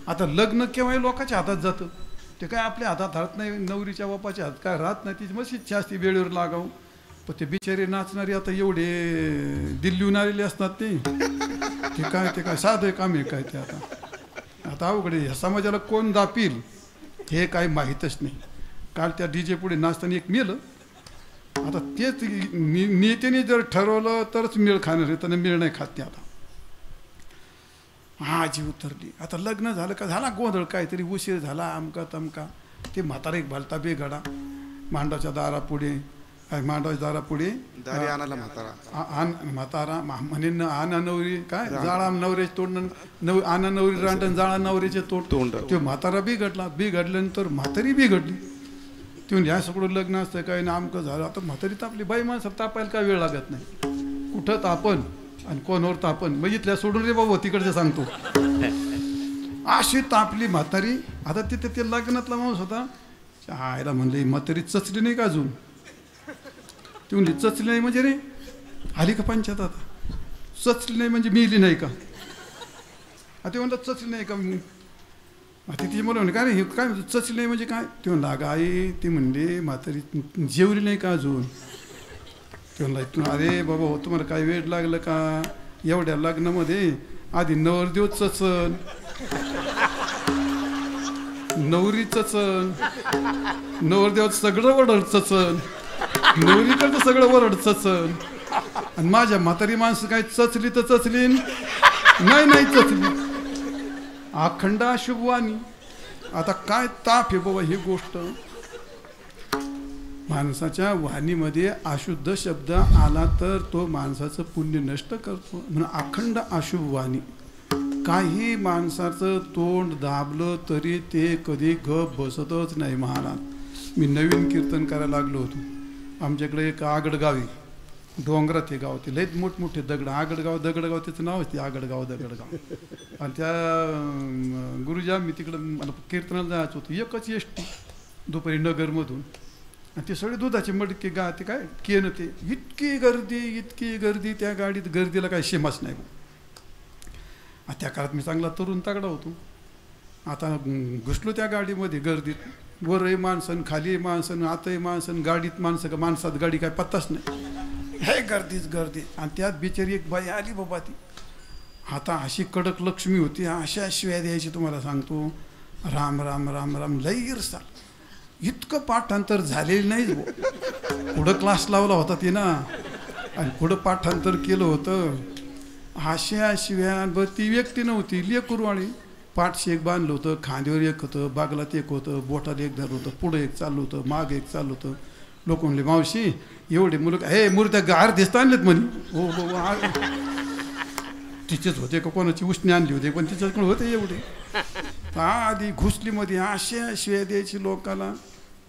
आता लग्न केव्हा लोकांच्या हातात जातं. ते काय आपल्या हातात राहत नाही. नवरीच्या बापाच्या हात काय राहत नाही. तिची मस्त इच्छा असते वेळेवर लागावं. पण ते बिचारे नाचणारे आता एवढे दिल्लीहून आलेले असतात. ते काय साधं काम आहे काय ते. आता अवघड ह्या समाजाला कोण दापील हे काय माहीतच नाही. काल त्या डीजे पुढे नाचताना एक मेलं. आता तेच नेत्याने जर ठरवलं तरच मेळ खाणार आहे. त्यांना मेळ नाही खात ते. आता आजी उतरली. आता लग्न झालं का झाला गोंधळ. काहीतरी उशीर झाला अमका तमका. ते म्हातारा एक भलता बेगाडा मांडाच्या दारापुढे म्हातारा म्हणेन आना नवरी काय जाळा नवऱ्याचे तोंड आना नवरी रांडण जाळा नवऱ्याचे तोंड. तो म्हातारा बिघडल्यानंतर म्हातारी बिघडली. ती म्हणजे ह्या सगळं लग्न असतं काय ना आमकं झालं. आता म्हातारी तापली. बाई माणसं तापायला काय वेळ लागत नाही. कुठं तापन आणि कोणावर तापन मग इथल्या सोडून रे बाबा तिकडचं सांगतो. अशी तापली म्हातारी. आता तिथे ते लग्नातला माणूस होता. आयला म्हणले म्हातारी चचली नाही का अजून. ती म्हणली चचली नाही म्हणजे रे आली का पंचायत. आता चचली नाही म्हणजे मिली नाही का. आता म्हणलं चचली नाही का. आता तिची मला म्हणले काय रे हे काय म्हणतो चचली नाही म्हणजे काय. ते म्हणलं अगं आई ती म्हणली म्हातारी जेवली नाही का अजून. ते म्हणलं अरे बाबा हो तुम्हाला काय वेळ लागलं का. एवढ्या लग्नामध्ये आधी नवरदेव चचन नवरी चचन नवरदेवाचं सगळं वरड चचन नवरीकडचं सगळं वरड चचन. आणि माझ्या म्हातारी माणसं काय चचली तर चचली नाही चचली. अखंड अशुभवाणी. आता काय ताप आहे बाबा ही गोष्ट. माणसाच्या वाणीमध्ये अशुद्ध शब्द आला तर तो माणसाचं पुण्य नष्ट करतो. म्हणून अखंड अशुभ वाणी. काही माणसाचं तोंड दाबलं तरी ते कधी गप बसतच नाही. महाराज मी नवीन कीर्तन करायला लागलो होतो. आमच्याकडे एक आगडगाव आहे. डोंगरात हे गाव. ते लयच मोठमोठे दगड. आगडगाव दगडगाव त्याचं नाव असते आगडगाव दगडगाव. आणि त्या गुरुजा मी तिकडं मला कीर्तनाला जायचं होतं. एकच एसटी दुपारी नगरमधून. आणि ते सगळे दुधाचे मडके ते काय केन ते इतकी गर्दी त्या गाडीत. गर्दीला काय शेमाच नाही. त्या काळात मी चांगला तरुण तगडा होतो. आता घुसलो त्या गाडीमध्ये गर्दीत. वरही माणसं खाली माणसं आतही माणसं गाडीत माणसं का माणसात गाडी काय पत्ताच नाही. हे गर्दी. आणि त्यात बिचारी एक बाई आली बाबा ती. आता अशी कडक लक्ष्मी होती. अशा शिव्या द्यायची तुम्हाला सांगतो. राम राम राम राम लई इरसाल. इतकं पाठांतर झालेलं नाही. पुढं क्लास लावला होता ती ना. आणि पुढं पाठांतर केलं होतं. अशा शिव्या. बरं ती व्यक्ती नव्हती लेकरूवाळी. पाठशी एक बांधलं होतं. खांद्यावर एक होतं. बागलात एक होतं. बोटाला एक धरलं होतं. पुढं एक चाललं होतं. माग एक चाललं होतं. लोक म्हणले मावशी एवढे मुलं हे मूर्त्या गार दिसत आणलेत म्हणे. हो तिचेच होते का कोणाची उसणी आणली होती पण तिच्याकडे होते एवढे. आधी घुसलीमध्ये अशा शिव्या द्यायची लोकाला.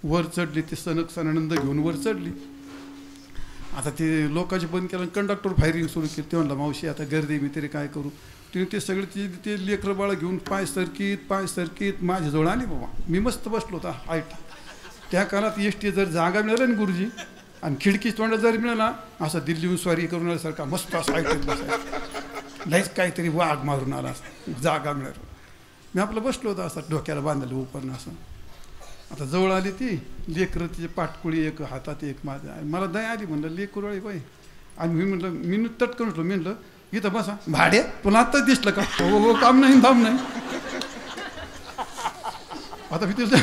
वर चढली ते सनक-सनानंद घेऊन वर चढली. आता ते लोकांचे बंद केलं. कंडक्टर फायरिंग सुरू केली. ते म्हणला मावशी आता गर्दी मी तरी काय करू. तिने ते सगळे ते लेकरं बाळं घेऊन पाय सरकीत माझ्याजवळ आली बाबा. मी मस्त बसलो होता हाईट. त्या काळात एस टी जर जागा मिळाला ना गुरुजी आणि खिडकी तोंड जर मिळाला असं दिल्लीहून स्वारी करून आल्यासारखा मस्त असं हाईट बसायचं. लईच काहीतरी वाघ मारून आला जागा मिळाली. मी आपलं बसलो होतं असं डोक्याला बांधलं उपरणं असं. आता जवळ आली ती लेकरं तिचे पाटकुळी एक हातात एक माझ्या. मला दया आली म्हणलं लेकरवाळी बाई. आणि मी म्हटलं मी तटकन उठलो. मी म्हटलं इथं बसा. भाडे तुला आत्ताच दिसलं का? हो काम नाही धाम नाही. आता मी तिला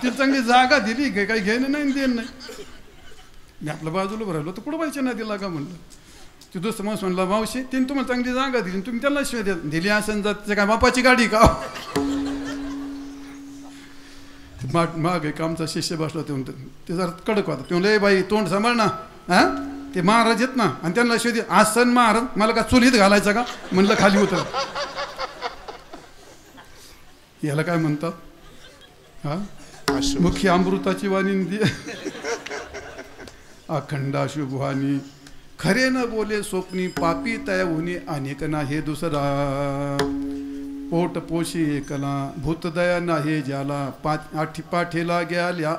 चांगली जागा दिली काही घेणं नाही देणं नाही. मी आपल्या बाजूला भरायलो तर कुठं पाहिजे ना दिला का म्हणलं. ते दुसरं माणूस म्हणला मावशी तिने तुम्हाला चांगली जागा दिली तुम्ही त्याला शिवाय दिली असेल जात काय बापाची गाडी का? माग एक आमचा शिष्य बसला ते म्हणतो ते जरा कडक होता. ते म्हणलं बाई तोंड सांभाळ ना. हा ते महाराज येत ना आणि त्यांना शिवाय आज सण महाराज मला का चुलीत घालायचा का म्हणलं खाली उतर. याला काय म्हणतात? हा मुखी अमृताची वाणी अखंड शुभवाणी खरे न बोले स्वप्नी पापी तया होणे अनेक ना हे दुसरा पोट पोशी एकला भूतदया नाही ज्याला पाठीला गेल्या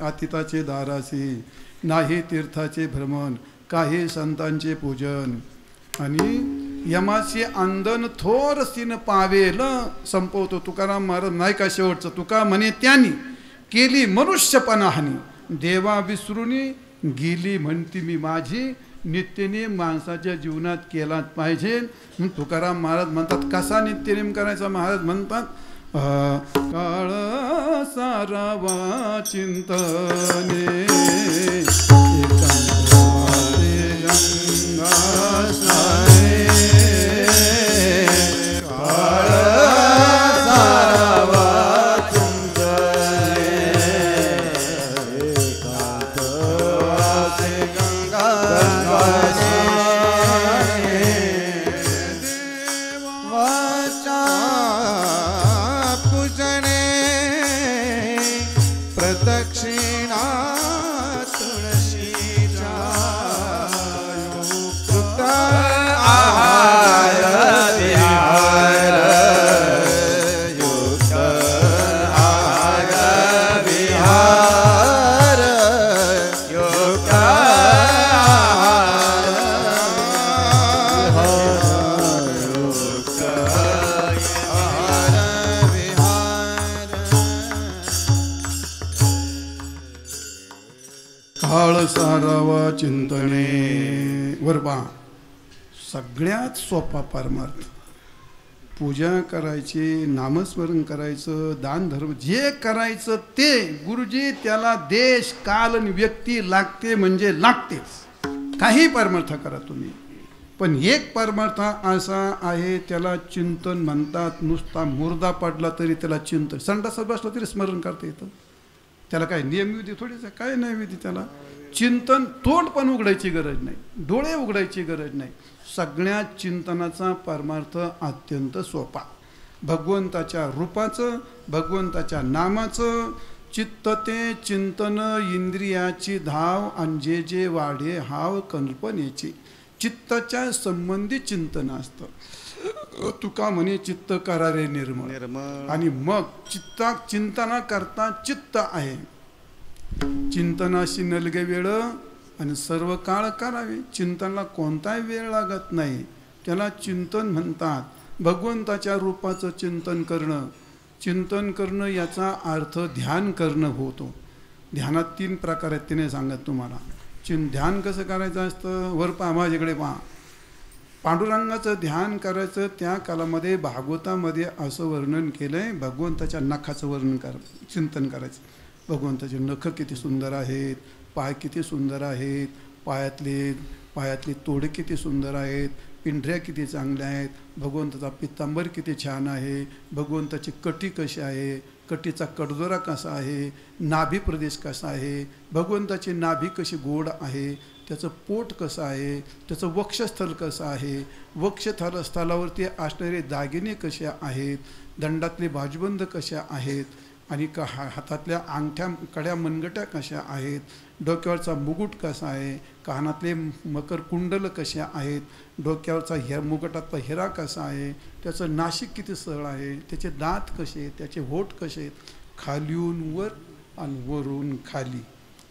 आतिताचे दारासी नाही तीर्थाचे भ्रमण काही संतांचे पूजन आणि यमाचे अंधन थोरसीन पावेल. संपवतो तुकाराम महाराज नाही का शेवटचं. तुका म्हणे त्यांनी केली मनुष्यपणा हानी देवा विसरूनी गेली म्हणती मी माझी नित्यनेम माणसाच्या जीवनात केलाच पाहिजे. तुकाराम महाराज म्हणतात कसा नित्यनेम करायचा? महाराज म्हणतात काळ सारावा चिंतने सारावा चिंतने वर पहा. सगळ्यात सोपा परमार्थ पूजा करायची नामस्मरण करायचं दान धर्म जे करायचं ते गुरुजी त्याला देश काल आणि व्यक्ती लागते म्हणजे लागतेच. काही परमार्थ करा तुम्ही पण एक परमार्थ असा आहे त्याला चिंतन म्हणतात. नुसता मुर्दा पडला तरी त्याला चिंतन संडासात बसला तरी स्मरण करता येतं. त्याला काय नियमविधी थोडीच काय नाही विधी. त्याला चिंतन तोंड पण उघडायची गरज नाही डोळे उघडायची गरज नाही. सगळ्या चिंतनाचा परमार्थ अत्यंत सोपा. भगवंताच्या रूपाचं भगवंताच्या नामाचं चित्त ते चिंतन इंद्रियाची धाव आणि जे जे वाढे हाव कल्पनेची चित्ताच्या संबंधी चिंतन असतं. तुका म्हणे चित्त करा रे निर्मळ आणि मग चिंतना करता चित्त आहे. चिंतनाशी नलगे वेळ आणि सर्व काळ करावे. चिंतनाला कोणताही वेळ लागत नाही त्याला चिंतन म्हणतात. भगवंताच्या रूपाचं चिंतन करणं याचा अर्थ ध्यान करणं होतो. ध्यानात 3 प्रकार आहेत तिने सांगत तुम्हाला. ध्यान कसं करायचं असतं? वर पहा माझ्याकडे पहा. पांडुरंगाचं ध्यान करायचं त्या कालामध्ये भागवतामध्ये असं वर्णन केलं आहे. भगवंताच्या नखाचं वर्णन चिंतन करायचं. भगवंताचे नख किती सुंदर आहेत, पाय किती सुंदर आहेत, पायातले तोडे किती सुंदर आहेत, पिंढऱ्या किती चांगल्या आहेत, भगवंताचा पित्तांबर किती छान आहे, भगवंताची कटी कशी आहे, कटीचा कडदोरा कसा आहे, नाभी प्रदेश कसा आहे, भगवंताची नाभी कशी गोड आहे, त्याचं पोट कसं आहे, त्याचं वक्षस्थल कसं आहे, वक्षस्थलावरती असणारे दागिने कसे आहेत, दंडातले बाजूबंद कशा आहेत, आणि हातातल्या अंगठ्या कड्या मनगट्या कशा आहेत, डोक्यावरचा मुकुट कसा आहे, कानातले मकर कुंडल कशा आहेत, डोक्यावरचा मुकुटातला हिरा कसा आहे, त्याचं नाशिक किती सरळ आहे, त्याचे दात कसे आहेत, त्याचे होठ कसे आहेत, खालीहून वर आणि वरून खाली,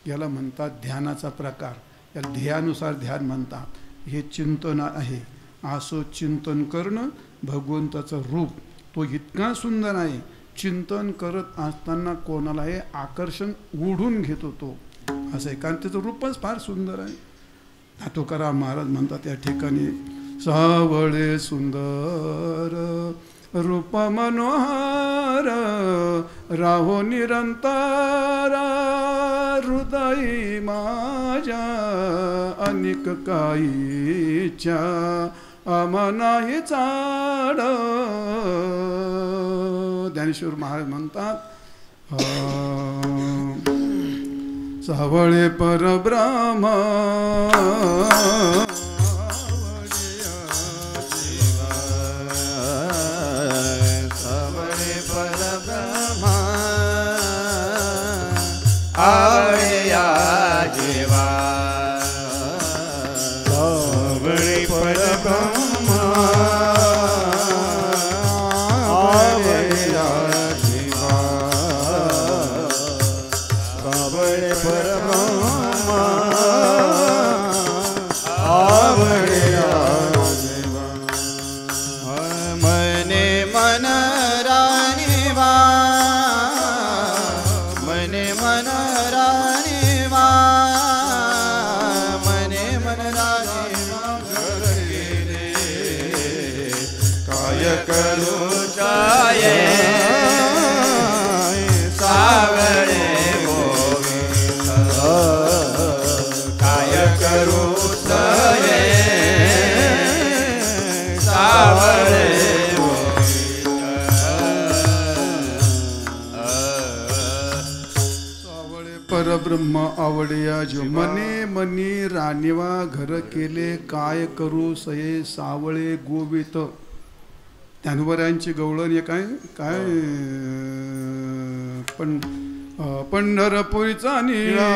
याला म्हणतात ध्यानाचा प्रकार. याला ध्येयानुसार ध्यान म्हणतात. हे चिंतन आहे. असं चिंतन करणं भगवंताचं रूप तो इतका सुंदर आहे. चिंतन करत असताना कोणालाही आकर्षण ओढून घेतो तो असं आहे, कारण त्याचं रूपच फार सुंदर आहे. तुकाराम महाराज म्हणतात या ठिकाणी, सावळे सुंदर रूप मनोहर राहो निरंतर हृदयी माझ्या अनेक काहीच्या अमनाही चाड. ज्ञानेश्वर महाराज म्हणतात, सावळे परब्रह्म आवळया जीवा, सावळे परब्रह्म आवळया जीवा, सावळे परब्रह्म आवळया जीवा. मने मन राणीवा, मने मन राणीवा, मने मन राणीवा घर गेले काय करू जाये, सावळे गोविंद काय करू जाये, सावळे परब्रह्म आवडया जो, मने मनी राणीवा घर केले काय करू सये, सावळे गोवित. ज्ञानोबरायांची गवळण हे काय काय पंढरपुरीचा निळा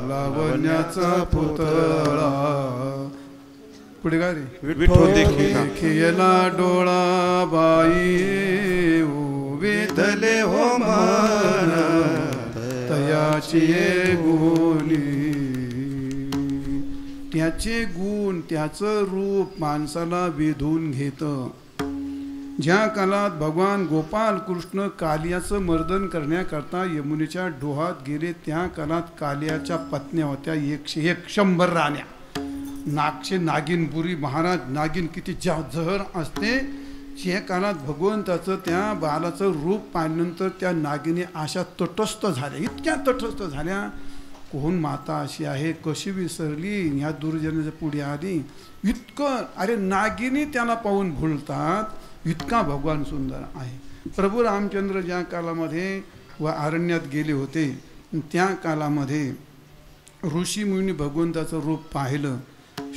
लावण्याचा पुतळा. पुढे काय रे, विठ्ठल देखिला डोळा बाई वेधले हो मन तयाची गुणी. त्याचे गुण त्याचं रूप माणसाला वेधून घेतं. ज्या कालात भगवान गोपाल कृष्ण कालियाचं मर्दन करण्याकरता यमुनेच्या डोहात गेले, त्या कालात कालियाच्या पत्न्या होत्या 101, 100 राण्या. नागशे नागिनपुरी महाराज, नागिन किती जहर असते. त्या काळात भगवंताचं त्या बालाचं रूप पाहिल्यानंतर त्या नागिनी अशा तटस्थ झाल्या, इतक्या तटस्थ झाल्या. कोण माता अशी आहे, कशी विसरली, ह्या दुर्जनाच्या पुढे आली. इतकं अरे नागिनी त्याला पाहून भुलतात, इतका भगवान सुंदर आहे. प्रभू रामचंद्र ज्या कालामध्ये व अरण्यात गेले होते, त्या कालामध्ये ऋषीमुनी भगवंताचं रूप पाहिलं.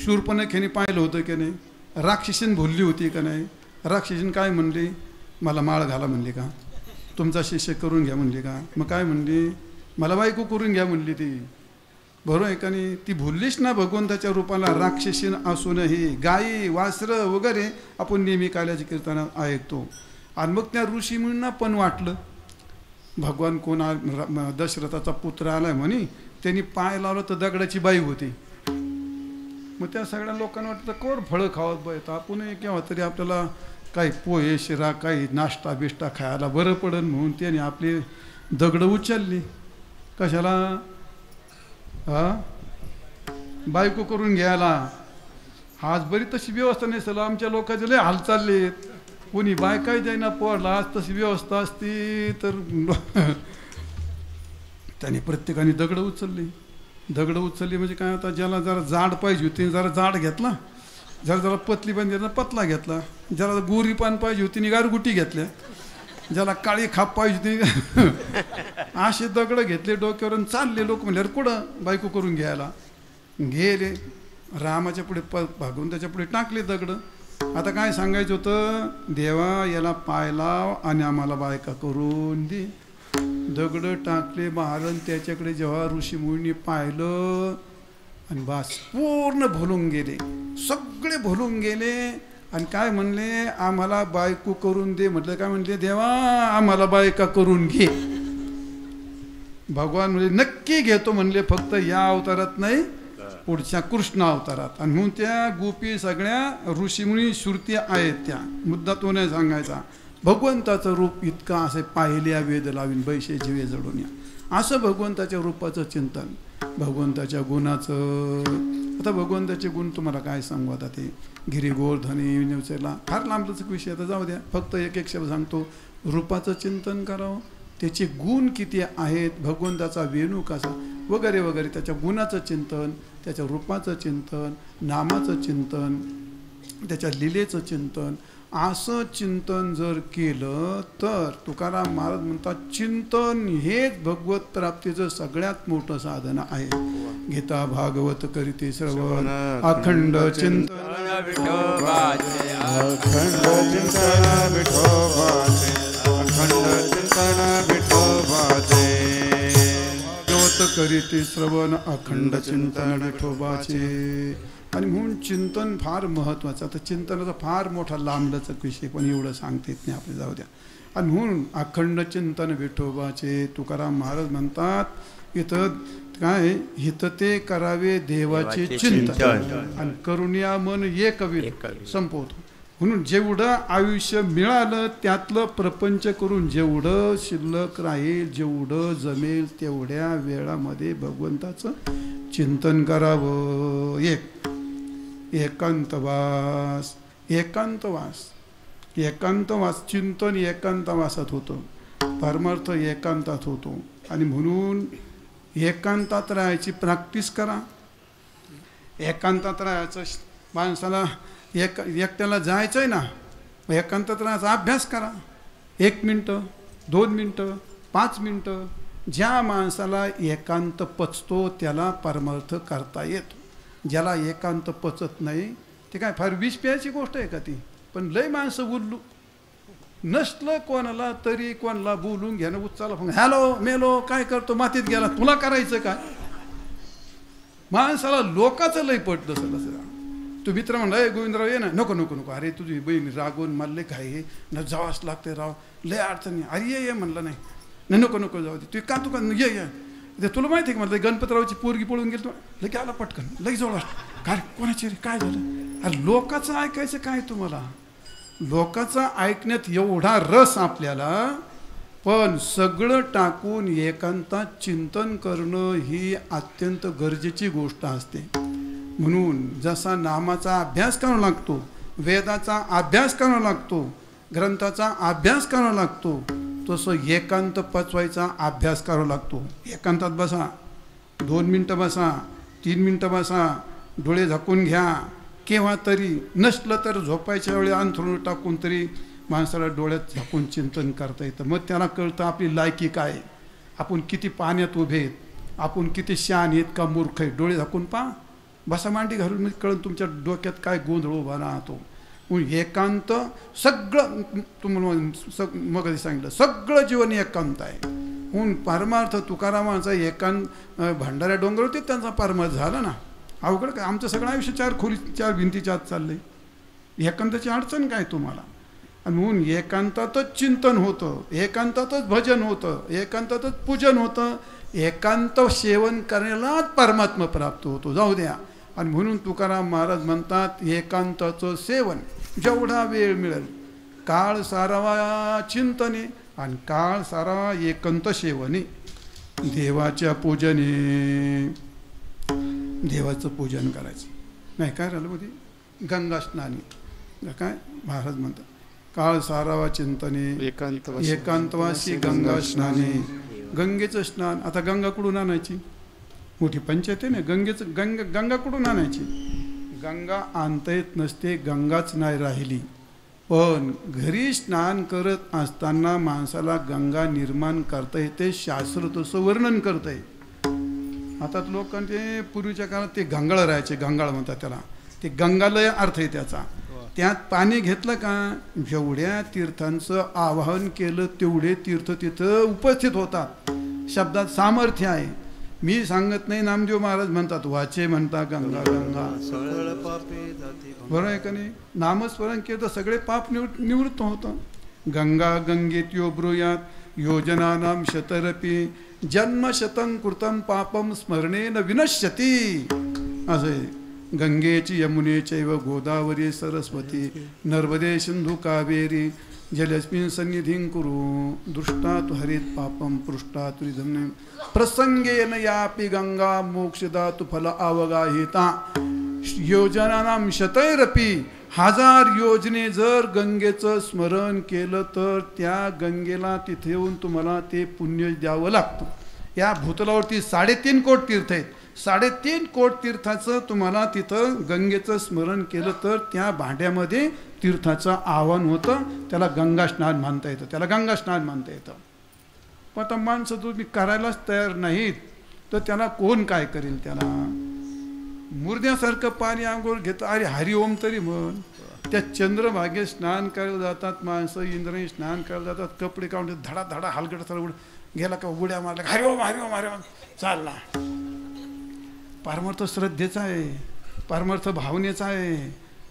शूर्पणखेने पाहिलं होतं की नाही, राक्षसीन भुलली होती का नाही. राक्षसीन काय म्हणली, मला माळ घाला म्हणली का, तुमचा शिष्य करून घ्या म्हणली का. मग काय म्हणली, मला बायको करून घ्या म्हणली. ती बरोबर आहे का नाही. ती भुललीच ना भगवंताच्या रूपाला. राक्षसीन असूनही गायी वासरं वगैरे आपण नेहमी काल्याच्या कीर्तनात ऐकतो. आणि मग त्या ऋषीमुनींना पण वाटलं भगवान कोण दशरथाचा पुत्र आलाय म्हणे. त्यांनी पाय लावलं तर दगडाची बाई होती. मग त्या सगळ्या लोकांना वाटतं कोर फळं खावत बायत, आपण केव्हा तरी आपल्याला काही पोहे शिरा काही नाश्ता बिष्टा खायला बरं पडेल म्हणून त्याने आपली दगडं उचलली. कशाला, बायको करून घ्यायला. आज बरी तशी व्यवस्था नसेल, आमच्या लोकांचे लय हाल चाललेत. कोणी बायकाही जाईना पोरला. आज तशी व्यवस्था असती तर त्याने प्रत्येकाने दगडं उचलली. दगडं उचलली म्हणजे काय, आता ज्याला जरा जाड पाहिजे होती जरा जाड घेतला, जरा पतली पाहिजे पतला घेतला, ज्याला गोरी पान पाहिजे होती गारगुटी घेतल्या, ज्याला काळी खाप पाहिजे होती असे दगडं घेतले डोक्यावरून. चालले लोक म्हणल्यावर कुठं बायको करून घ्यायला. गेले रामाच्या पुढे भगवंताच्या पुढे टाकले दगडं. आता काय सांगायचं होतं, देवा याला पाय लाव आणि आम्हाला बायका करून दे. दगड टाकले महाराज त्याच्याकडे. जेव्हा ऋषीमुनींनी पाहिलं आणि बास पूर्ण भुलून गेले, सगळे भुलून गेले. आणि काय म्हणले, आम्हाला बायको करून दे. म्हटलं काय म्हणले, देवा आम्हाला बायका करून घे. भगवान म्हणजे नक्की घेतो म्हणले, फक्त या अवतारात नाही, पुढच्या कृष्ण अवतारात. आणि म्हणून त्या गोपी सगळ्या ऋषीमुनी श्रुती आहेत. त्या मुद्दा तो नाही सांगायचा. भगवंताचं रूप इतकं असे पाहिल्या वेद लावीन बैशे जीवे जडून या, असं भगवंताच्या रूपाचं चिंतन, भगवंताच्या गुणाचं. आता भगवंताचे गुण तुम्हाला काय सांगू. आता ते गिरी गोवर्धनी निवचेला फार लांबच विषय, आता जाऊ द्या. फक्त एक शब्द सांगतो, रूपाचं चिंतन करावं, त्याचे गुण किती आहेत, भगवंताचा वेणू कसा वगैरे वगैरे, त्याच्या गुणाचं चिंतन, त्याच्या रूपाचं चिंतन, नामाचं चिंतन, त्याच्या लीलेचं चिंतन. असं चिंतन जर केलं तर तुकाराम महाराज म्हणतात, चिंतन हेच भगवत प्राप्तीचं सगळ्यात मोठं साधन आहे. गीता भागवत करीते श्रवण, अखंड चिंतन विठोबाचे, अखंड चिंतन विठोबाचे, अखंड चिंतन विठोबाचे. भागवत करीते श्रवण, अखंड चिंतन विठोबाचे. आणि म्हणून चिंतन फार महत्त्वाचं. आता चिंतनाचा फार मोठा लांबलचक विषय, पण एवढं सांगता येत नाही, आपले जाऊ द्या. आणि म्हणून अखंड चिंतन विठोबाचे. तुकाराम महाराज म्हणतात इथं काय, हित ते करावे देवाचे चिंतन आणि करुण्या मन एक संपवतो. म्हणून जेवढं आयुष्य मिळालं त्यातलं प्रपंच करून जेवढं शिल्लक राहील, जेवढं जमेल तेवढ्या वेळामध्ये भगवंताचं चिंतन करावं. एकांतवास, एकांतवास, एकांतवास. चिंतन एकांतवासात होतं, परमार्थ एकांतात होतो. आणि म्हणून एकांतात राहायची प्रॅक्टिस करा. एकांतात राहायचं माणसाला, एकट्याला जायचं आहे ना, एकांतात राहायचा अभ्यास करा. 1 मिनटं, 2 मिनटं, 5 मिनटं. ज्या माणसाला एकांत पचतो त्याला परमार्थ करता येतो. ज्याला एकांत पचत नाही ते काय फार विष प्यायची गोष्ट आहे का ती. पण लय माणसं उल्लू, नसलं कोणाला तरी कोणाला बोलून घेणं, उच्चाला हॅलो मेलो काय करतो, मातीत गेला, तुला करायचं काय. माणसाला लोकाचं लय पटलं सगळं. तू मित्र म्हणला, गोविंदराव ये ना, नको नको नको, अरे तुझी बहीण रागवून मारले काय हे न, जावाच लागते राव, लय अडचणी. अरे ये म्हणलं, नाही नको नको जाऊ दे, तू का तू का ये ते तुला माहिती आहे का, म्हटलं गणपतरावची पोरगी पळून गेली, लगे आला पटकन, लगे जवळ काय कोणाची रे काय झालं. अरे लोकाचं ऐकायचं काय तुम्हाला, लोकांचं ऐकण्यात एवढा रस आपल्याला, पण सगळं टाकून एकांतात चिंतन करणं ही अत्यंत गरजेची गोष्ट असते. म्हणून जसा नामाचा अभ्यास करावा लागतो, वेदाचा अभ्यास करावा लागतो, ग्रंथाचा अभ्यास करावा लागतो, तसं एकांत पचवायचा अभ्यास करावा लागतो. एकांतात बसा, 2 मिनटं बसा, 3 मिनटं बसा, डोळे झाकून घ्या. केव्हा तरी नसलं तर झोपायच्या वेळी अंथरुण टाकून तरी माणसाला डोळ्यात झाकून चिंतन करता येतं. मग त्याला कळतं आपली लायकी काय, आपण किती पाण्यात उभे आहेत, आपण किती शहाण आहेत का मूर्ख आहेत. डोळे झाकून पहा, बसा मांडी घालून, म्हणजे कळून तुमच्या डोक्यात काय गोंधळ उभा राहतो. एकांत सगळं तुम्हाला मग सांगितलं, सगळं जीवन एकांत आहे. म्हणून परमार्थ तुकारामांचा एकांत भंडाऱ्या डोंगर होते, त्यांचा परमार्थ झाला ना. अवघड काय, आमचं सगळं आयुष्य 4 भिंतीच्या आत चाललंय. एकांताची अडचण काय तुम्हाला. आणि म्हणून एकांतातच चिंतन होतं, एकांतातच भजन होतं, एकांतातच पूजन होतं, एकांत सेवन करण्यालाच परमात्मा प्राप्त होतो. जाऊ द्या. आणि म्हणून तुकाराम महाराज म्हणतात, एकांताचं सेवन जेवढा वेळ मिळेल, काळ सारावा चिंतने आणि काळ सारावा एकांत सेवने. देवाच्या पूजने, देवाचं पूजन करायचं नाही. काय राहिलं मध्ये, गंगा स्नानी काय महाराज म्हणतात, काळ सारावा चिंतने एकांतवासी गंगा स्नाने. गंगेचं स्नान, आता गंगा कुठून आणायची, मोठी पंचायत आहे ना. गंगा कुठून आणायची, गंगा आणता येत नसते, गंगाच नाही राहिली. पण घरी स्नान करत असताना माणसाला गंगा निर्माण करता येते, शास्त्र तसं वर्णन करता येते. आता लोकांचे पूर्वीच्या काळात ते गंगाळ राहायचे, गंगाळ म्हणतात त्याला, ते गंगालय अर्थ आहे त्याचा. त्यात पाणी घेतलं का जेवढ्या तीर्थांचं आवाहन केलं तेवढे तीर्थ तिथं उपस्थित होतात. शब्दात सामर्थ्य आहे. मी सांगत नाही, नामदेव महाराज म्हणतात, वाचे म्हणता गंगा गंगा सगळ पापे जाती. बरोबर आहे का नाही? नामस्मरण केलं तर सगळे पाप निवृत्त होतं. गंगा गंगेत्यो ब्रूयात योजनानां शतरपि जन्मशतं कृतं पापं स्मरणेन विनश्यति. असं आहे. गंगेची यमुनेचैव गोदावरी सरस्वती नर्मदे सिंधू कावेरी जलस्मिन् सन्निधिं कुरु दृष्टात् हरित पापं पृष्ठात् रिधं प्रसंगेन यापि गंगा मोक्षदातु फल अवगाहिता. योजनानां शतैरपि 1000 योजने जर गंगेचं स्मरण केलं तर त्या गंगेला तिथे येऊन तुम्हाला ते पुण्य द्यावं लागतं. या भूतलावरती 3.5 कोटी तीर्थ आहेत. 3.5 कोटी तीर्थाचं तुम्हाला तिथं गंगेचं स्मरण केलं तर त्या भांड्यामध्ये तीर्थाचं आवाहन होतं. त्याला गंगा स्नान मानता येतं. त्याला गंगा स्नान मानता येतं. पण आता माणसं तुम्ही करायलाच तयार नाहीत तर त्याला कोण काय करेल? त्याला मुर्द्यासारखं पाणी आंघोळ घेतं. अरे हरिओम तरी म्हण. त्या चंद्रभागेत स्नान करायला जातात माणसं, इंद्रायणी स्नान करायला जातात, कपडे काढून धडा धडा हलगड सरळ गेला का उड्या मारल्या, हरिओम हरिओम हरिओम चालला. परमार्थ श्रद्धेचा आहे, परमार्थ भावनेचा आहे.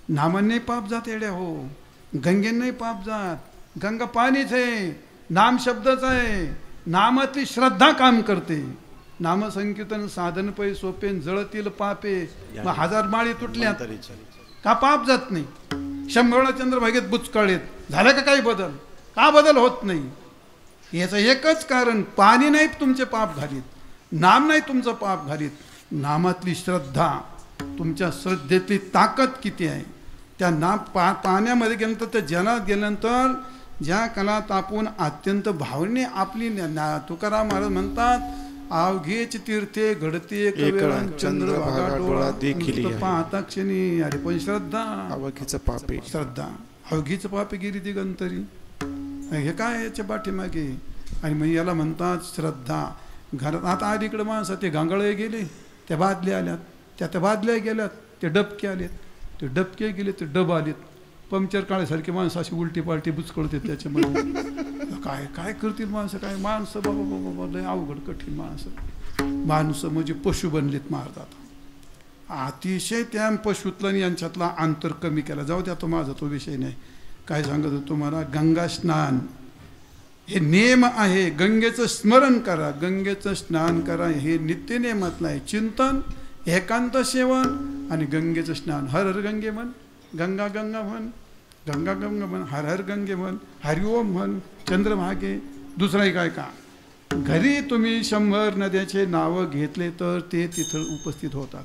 नामांनी पाप जात येड्या हो, गंगेंनाही पाप जात. गंगा पाणीच आहे, नाम शब्दच आहे. नामातली श्रद्धा काम करते. नामसंकीर्तन साधन पै सोपे जळतील पापे. मग 1000 माळी तुटल्यात का पाप जात नाही? 100 वेळा चंद्रभागेत बुचकळलेत झालं का काही बदल? का बदल होत नाही? याचं एकच कारण, पाणी नाही तुमचे पाप घालीत, नाम नाही तुमचं पाप घालीत. नामातली श्रद्धा, तुमच्या श्रद्धेतली ताकद किती आहे? त्या पाण्यामध्ये गेल्यानंतर, त्या जलात गेल्यानंतर ज्या कलात आपण अत्यंत भावने आपली तुकाराम महाराज म्हणतात, अवघेच तीर्थे घडते चंद्रभागा डोळा देखील पाहता क्षणी. अरे पण श्रद्धा, अवघीचं पापे श्रद्धा अवघीच पापे गेली ती गंतरी. हे काय याच्या पाठीमागे? आणि मग याला म्हणतात श्रद्धा. घरात आता अलीकडे माणसं ते गांगळे गेले, त्या बादल्या आल्यात, त्या बादल्या गेल्यात, ते डबके आलेत, ते डबके गेले, ते डब आलेत. पंक्चर काळ्यासारखी माणसं अशी उलटी पालटी बुचकळते त्याच्यामध्ये. काय काय करतील माणसं? काय माणसं बाबा बाबा बाबा लय अवघड कठीण माणसं. माणसं म्हणजे पशु बनलेत महाराज. अतिशय त्या पशुतला यांच्यातला अंतर कमी केला. जाऊ द्या, तो माझा तो विषय नाही. काय सांगत होतो तुम्हाला, गंगा स्नान हे नियम आहे. गंगेचं स्मरण करा, गंगेचं स्नान करा, हे नित्यनेमातलं आहे. चिंतन, एकांत सेवन आणि गंगेचं स्नान. हर हर गंगे म्हण, गंगा गंगा म्हण, गंगा गंगा म्हण, हर हर गंगे म्हण, हरिओम म्हण, चंद्रभागे. दुसराही काय का? घरी तुम्ही 100 नद्याचे नावं घेतले तर ते तिथं उपस्थित होतात.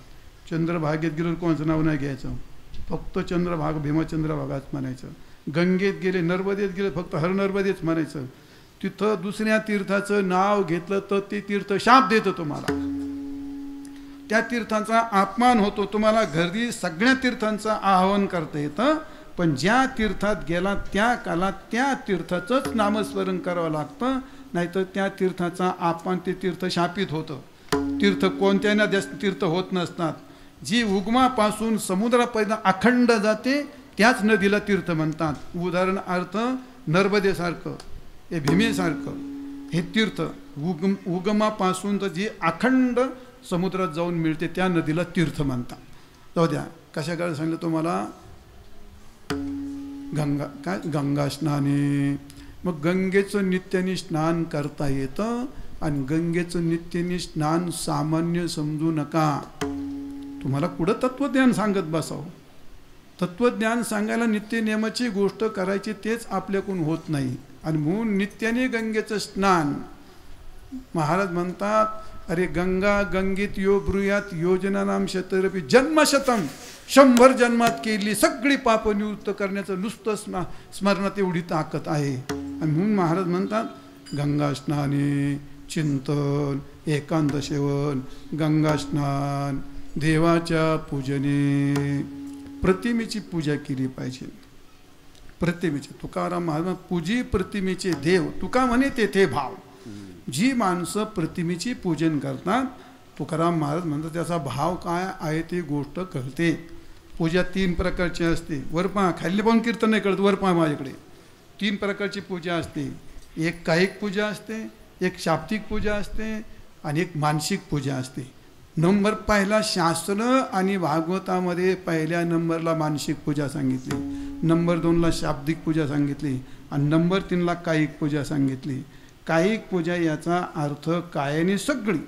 चंद्रभागेत गेलं कोणाचं नाव नाही घ्यायचं, फक्त चंद्रभाग भीमचंद्रभागाच म्हणायचं. गंगेत गेले, नर्मदेत गेले, फक्त हर नर्मदेच म्हणायचं. तिथं दुसऱ्या तीर्थाचं नाव घेतलं तर ते तीर्थ शाप देतं तुम्हाला. त्या तीर्थांचा अपमान होतो. तुम्हाला घरी सगळ्या तीर्थांचं आवाहन करता येतं, पण ज्या तीर्थात गेला त्या कालात त्या तीर्थाचंच नामस्मरण करावं लागतं. नाहीतर त्या तीर्थाचा अपमान, ते तीर्थ शापित होतं. तीर्थ कोणत्या नद्या तीर्थ होत नसतात. जी उगमापासून समुद्रापर्यंत अखंड जाते त्याच नदीला तीर्थ म्हणतात. उदाहरणार्थ नर्मदेसारखं, हे भीमेसारखं हे तीर्थ उगमापासून तर जी अखंड समुद्रात जाऊन मिळते त्या नदीला तीर्थ म्हणतात. जाऊ द्या, कशा काय सांगितलं तुम्हाला? गंगा काय गंगा स्नाने. मग गंगेचं नित्याने स्नान करता येतं. आणि गंगेचं नित्याने स्नान सामान्य समजू नका. तुम्हाला कुठं तत्वज्ञान सांगत बसावं. तत्वज्ञान सांगायला नित्यनेमाची गोष्ट करायची तेच आपल्याकडून होत नाही. आणि म्हणून नित्याने गंगेचं स्नान. महाराज म्हणतात, अरे गंगा गंगेत यो ब्रूयात योजनानां शतरपि जन्मशतम. 100 जन्मात केली सगळी पाप निवृत्त करण्याचं नुसतं स्मरणात एवढी ताकद आहे. आणि म्हणून महाराज म्हणतात, गंगा स्नाने चिंतन, एकांत सेवन, गंगा स्नान, देवाच्या पूजने. प्रतिमेची पूजा केली पाहिजे. प्रतिमेची, तुकाराम महाराज पूजी प्रतिमेचे देव, तुका म्हणे तेथे भाव. जी माणसं प्रतिमेची पूजन करतात, तुकाराम महाराज म्हणतात त्याचा भाव काय आहे ती गोष्ट कळते. पूजा 3 प्रकारची असते. वरपा खाल्ली पाहून कीर्तन नाही कळत. वरपा माझ्याकडे 3 प्रकारची पूजा असते. एक कायिक पूजा असते, एक शाब्दिक पूजा असते आणि एक मानसिक पूजा असते. नंबर पहिला शास्त्र आणि भागवतामध्ये पहिल्या नंबरला मानसिक पूजा सांगितली, नंबर 2ला शाब्दिक पूजा सांगितली आणि नंबर 3ला कायिक पूजा सांगितली. कायिक पूजा याचा अर्थ कायाने सगळी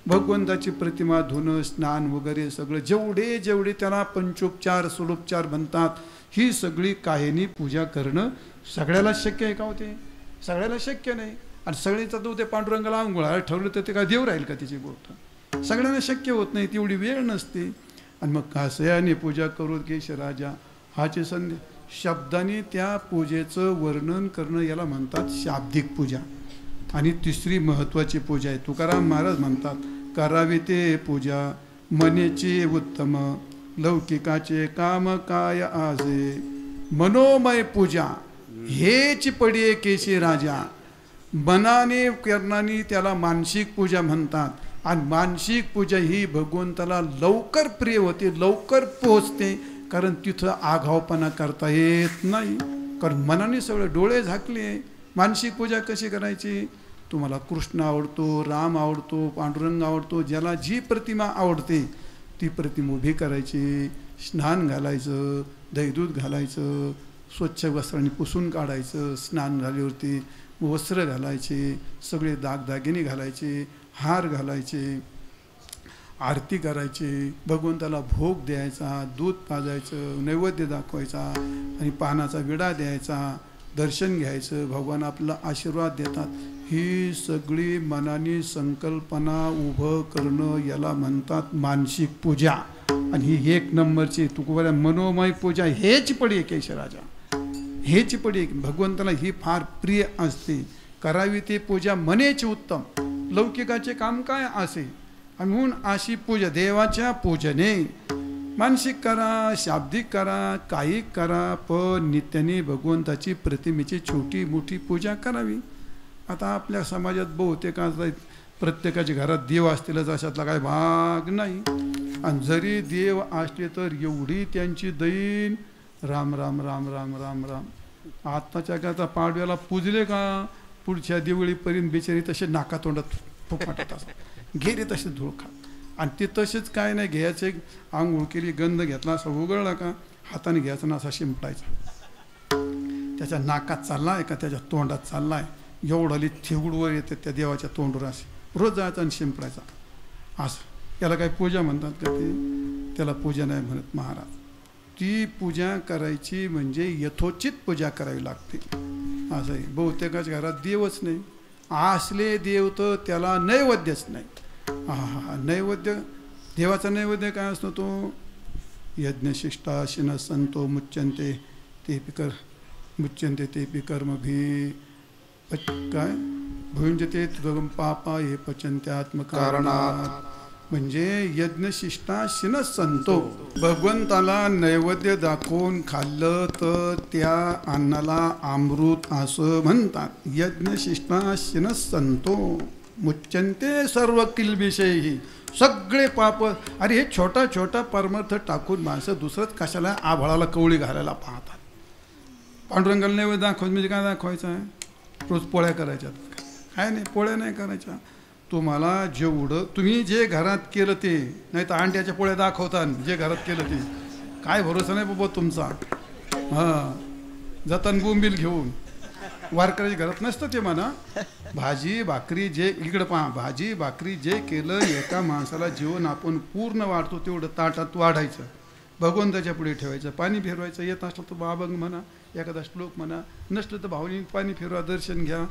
भगवंताची प्रतिमा धुणं, स्नान वगैरे सगळं जेवढे जेवढे त्याला पंचोपचार षोडोपचार म्हणतात, ही सगळी कायाने पूजा करणं सगळ्याला शक्य आहे का होते? सगळ्याला शक्य नाही. आणि सगळीचा तो ते पांडुरंगाला अंघोळा ठरलं तर ते काय देव राहील का त्याची गोष्ट? सगळ्यांना शक्य होत नाही, तेवढी वेळ नसते. आणि मग कासयाने पूजा करू केशराजा हाचे संधी शब्दाने त्या पूजेचं वर्णन करणं याला म्हणतात शाब्दिक पूजा. आणि तिसरी महत्त्वाची पूजा आहे, तुकाराम महाराज म्हणतात, करावी ते पूजा मनेची उत्तम लौकिकाचे काम काय आजे. मनोमय पूजा हेच पडिये केशी राजा. मनाने करणारी त्याला मानसिक पूजा म्हणतात. आणि मानसिक पूजा ही भगवंताला लवकर प्रिय होते, लवकर पोहोचते. कारण तिथं आघावपणा करता येत नाही, कारण मनाने सगळं डोळे झाकले. मानसिक पूजा कशी करायची? तुम्हाला कृष्ण आवडतो, राम आवडतो, पांडुरंग आवडतो, ज्याला जी प्रतिमा आवडते ती प्रतिमा उभी करायची, स्नान घालायचं, दहीदूध घालायचं, स्वच्छ वस्त्रांनी पुसून काढायचं, स्नान झाल्यावरती वस्त्र घालायचे, सगळे दागदागिने घालायचे, हार घालायचे, आरती करायची, भगवंताला भोग द्यायचा, दूध पाजायचं, नैवेद्य दाखवायचा आणि पानाचा विडा द्यायचा, दर्शन घ्यायचं, भगवान आपला आशीर्वाद देतात. ही सगळी मनाने संकल्पना उभं करणं याला म्हणतात मानसिक पूजा. आणि ही 1 नंबरची तुकोबा मनोमय पूजा हेच पडी केशराजा, हेच पडी भगवंताला ही फार प्रिय असते. करावी ती पूजा मनेची उत्तम लौकिकाचे काम काय असे. आणि म्हणून अशी पूजा देवाच्या पूजने मानसिक करा, शाब्दिक करा, कायिक करा, पण नित्याने भगवंताची प्रतिमेची छोटी मोठी पूजा करावी. आता आपल्या समाजात बहुतेकांचा प्रत्येकाच्या घरात देव असतीलच अशातला काय भाग नाही. आणि जरी देव असले तर एवढी त्यांची दैन राम राम राम राम राम राम. आत्ताच्या काळात पाडव्याला पूजले का पुढच्या दिवाळीपर्यंत बिचारी तसे नाकातोंडात फुफाटत असतात, गेले तसे धूळ खात. आणि ते तसेच काय नाही घ्यायचे, आंघोळ केली, गंध घेतला, असा उघडला का हाताने घ्यायचा ना असा शिंपटायचा. त्याच्या नाकात चाललाय का त्याच्या तोंडात चाललाय एवढाली थेगुडवर येते त्या देवाच्या तोंडवर असे रोज जायचा आणि शिंपडायचा असं. याला काही पूजा म्हणतात का? ते त्याला पूजा नाही म्हणत महाराज. ती पूजा करायची म्हणजे यथोचित पूजा करावी लागते असं आहे. बहुतेकाच्या घरात देवच नाही, असले देव तर त्याला नैवेद्यच नाही. हा नैवेद्य देवाचा नैवेद्य काय असतो? तो यज्ञशिष्टा शिन संतो मुच्यंते ते पिकर मुच्यंते ते पिकर्मभी काय भुंजते तुगम पापा हे पचंत्यात्मकारणात. म्हणजे यज्ञशिष्टा शिन संतो भगवंताला नैवेद्य दाखवून खाल्लं तर त्या अन्नाला अमृत असं म्हणतात. यज्ञशिष्टा शिन संतो मुच्यंते सर्व किलबिषयी सगळे पाप. अरे हे छोटा छोटा परमार्थ टाकून माणसं दुसरंच कशाला आभाळाला कवळी घालायला पाहतात. पांडुरंगाला नैवेद्य दाखवायचं म्हणजे काय दाखवायचं आहे? रोज पोळ्या करायच्या काय नाही, पोळ्या नाही करायच्या. तुम्हाला जेवढं तुम्ही जे घरात केलं ते, नाही तर अंड्याच्या पोळ्या दाखवतात जे घरात केलं ते. काय भरोसा नाही बाबा तुमचा. हां जतन बोंबील घेऊन वारकऱ्याच्या घरात नसतं ते म्हणा. भाजी भाकरी जे इकडं पहा, भाजी भाकरी जे केलं एका माणसाला जेवण आपण पूर्ण वाढतो तेवढं ताटात वाढायचं, भगवंताच्या पुढे ठेवायचं, पाणी फिरवायचं. येत असलं तर अभंग म्हणा, एखादा श्लोक म्हणा, नसलं तर भावनी पाणी फिरवा, दर्शन घ्या.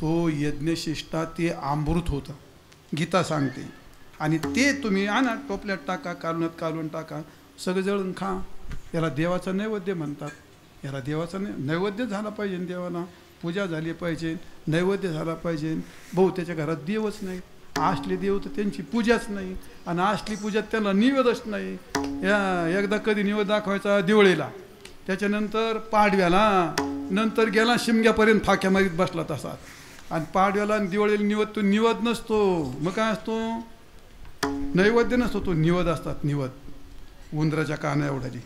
तो यज्ञशिष्टा ते अमृत होतं गीता सांगते. आणि ते तुम्ही आणा टोपल्यात टाका, कालवणात कालवून टाका, सगळं जळून खा. याला देवाचा नैवेद्य म्हणतात. याला देवाचा नैवेद्य झाला पाहिजे, देवाला पूजा झाली पाहिजे, नैवेद्य झाला पाहिजे. बहुतेच्या घरात देवच नाही, असले देव तर त्यांची पूजाच नाही. आणि असली पूजा त्याला निवेदच नाही. एकदा कधी निवेद दाखवायचा दिवाळीला, त्याच्यानंतर पाडव्याला, नंतर गेला शिमग्यापर्यंत फाक्या मारीत बसला तसा. आणि पाडव्याला आणि दिवाळीला निवद तो निवद नसतो. मग काय असतो? नैवेद्य नसतो, तो निवद असतात. निवद उंदराच्या काना एवढ्याची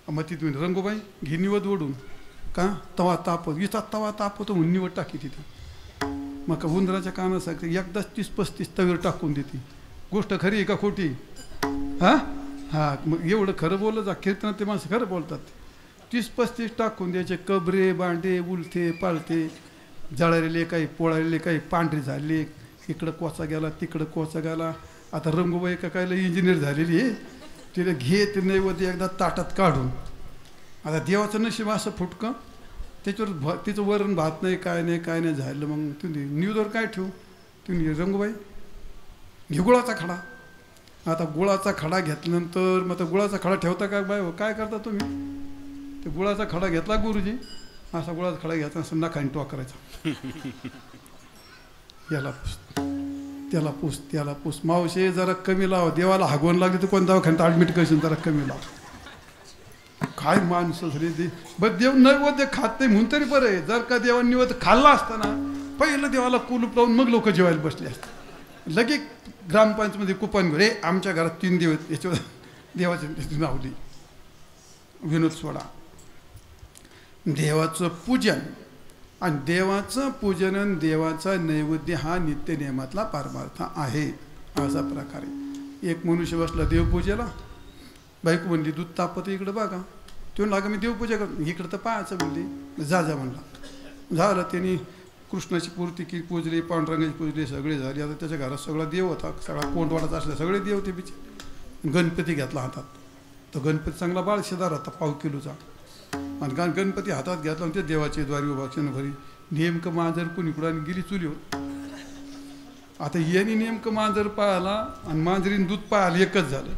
मग तिथून रंगोबाई घे निवड ओढून का तवा तापत इथं तवा तापतो म्हणून निवड टाकी तिथे मग का उंदराच्या कानासाठी एकदाच 30-35 तवीर टाकून देते गोष्ट खरी आहे का खोटी हां हां मग एवढं खरं बोललं जा कीर्तनात ते माणसं खरं बोलतात 30-35 टाकून द्यायचे कबरे बांडे उलथे पालथे जळालेले काही पोळालेले काही पांढरे झाले इकडं कोचा गेला तिकडं कोचा गेला आता रंगोबाई का कायला इंजिनियर झालेली आहे तिला घे ते नैवेद्य एकदा ताटात काढून आता देवाचं नशीब असं फुटकं त्याच्यावर तिचं वरण भात नाही काय नाही झालं मग तुम्ही न्यूजवर काय ठेवू तुम्ही रंगोबाई घे गुळाचा खडा आता गुळाचा खडा घेतल्यानंतर मग आता गुळाचा खडा ठेवता का बाय काय करता तुम्ही ते गुळाचा खडा घेतला गुरुजी असा गुळाचा खडा घ्यायचा असं नखाने टोक करायचा याला पुस त्याला पुस त्याला पुस मावशे जरा कमी लाव देवाला हागवण लागली तर कोण दवाखान्यात ॲडमिट करशील जरा कमी लाव काय माणसं झाली ते बरं देव नैवेद्य खात नाही म्हणून तरी बरं आहे जर का देवा नैवेद्य खाल्ला असताना पहिलं देवाला कुलूप लावून मग लोक जेवायला बसले असतात लगेच ग्रामपंचायतमध्ये कुपन रे आमच्या घरात 3 दिवस याच्यावर देवाची नावली विनोद सोडा देवाचं पूजन आणि देवाचं पूजन आणि देवाचा नैवेद्य हा नित्यनियमातला पारमार्थ आहे अशा प्रकारे एक मनुष्य बसला देवपूजेला बायको म्हणली दूध तापत इकडं बघा तो लागा मी देवपूजा करतो इकडं तर पाहायचं म्हणली जा म्हणला झालं त्यांनी कृष्णाची मूर्ती की पूजली पांडुरंगाची पूजली सगळे झाली आता त्याच्या घरात सगळा देव होता सगळा कोंडवाडाचा असला सगळे देव ते बिचे गणपती घेतला हातात तर गणपती चांगला बाळशेदार होता 1/2 किलोचा आणि गणपती हातात घेतला आणि ते देवाचे द्वारी उभाक्षण भरी नेमकं मांजर कुणीकडं गेली चुलीवर आता यांनी नेमकं मांजर पाहिला आणि मांजरीन दूध पाहिलं एकच झालं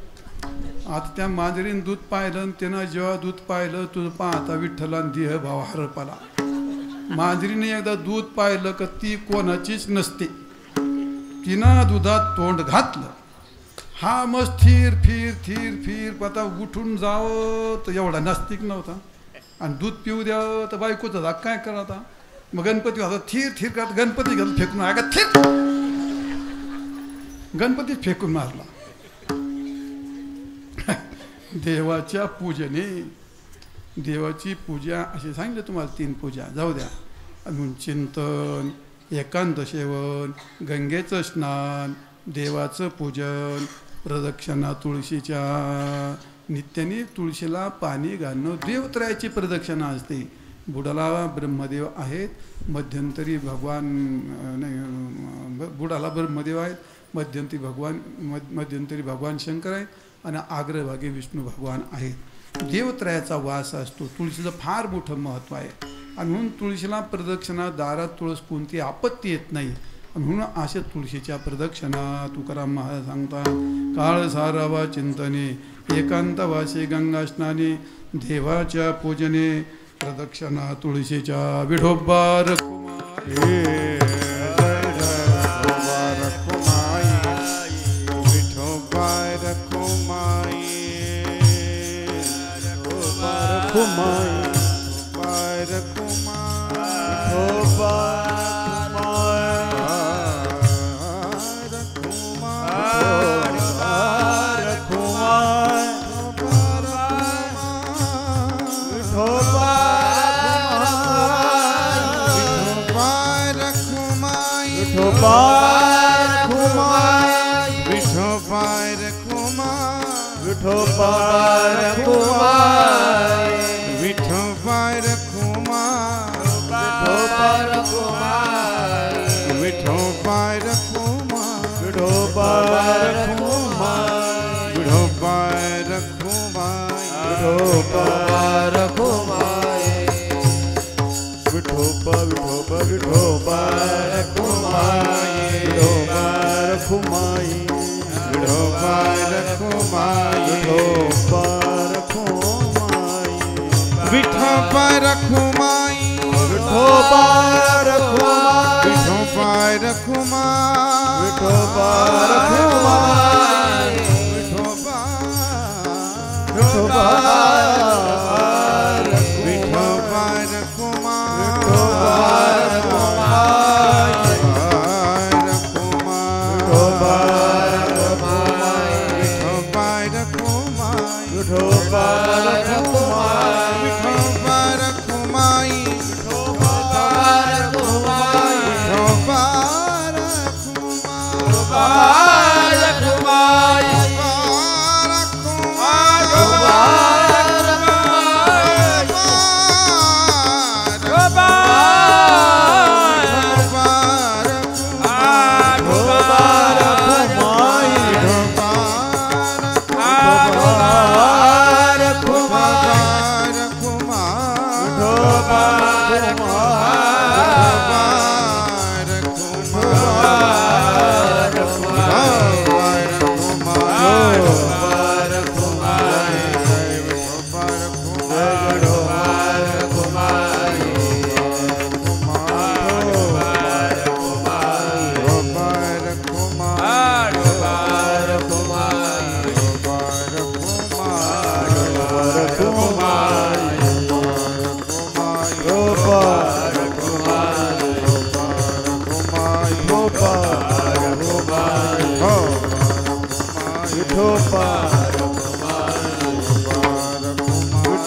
आता त्या मांजरीन दूध पाहिलं आणि त्यानं जेव्हा दूध पाहिलं तुझं पाहता विठ्ठला देह भाव हरपला मांजरीने एकदा दूध पाहिलं का ती कोणाचीच नसते तिनं दुधात तोंड घातलं हा मग फिर आता उठून जावं तर एवढा नास्तिक नव्हता आणि दूध पिऊ द्यावं तर बायकोचा धाक काय करा आता मग गणपती होता थीर करत गणपती घालून फेकून आगा थीर गणपती फेकून मारला देवाच्या पूजने देवाची पूजा असे सांगितलं तुम्हाला 3 पूजा जाऊ द्या अजून चिंतन एकांत सेवन गंगेचं स्नान देवाचं पूजन प्रदक्षिणा तुळशीच्या नित्याने तुळशीला पाणी घालणं देवत्रयाची प्रदक्षिणा असते बुडाला ब्रह्मदेव आहेत मध्यंतरी भगवान नाही बुडाला ब्रह्मदेव आहेत मध्यंतरी भगवान शंकर आहेत आणि आग्रभागी विष्णू भगवान आहेत देवत्रयाचा वास असतो तुळशीचं फार मोठं महत्त्व आहे आणि म्हणून तुळशीला प्रदक्षिणा दारात तुळस कोणती आपत्ती येत नाही म्हणून अशा तुळशीच्या प्रदक्षिणा तुकाराम महाराज सांगतात काळ सारावा चिंतने एकांतवासी गंगा स्नाने देवाच्या पूजने प्रदक्षिणा तुळशीच्या विठोबा रखुमाई विठोबा रखुमाई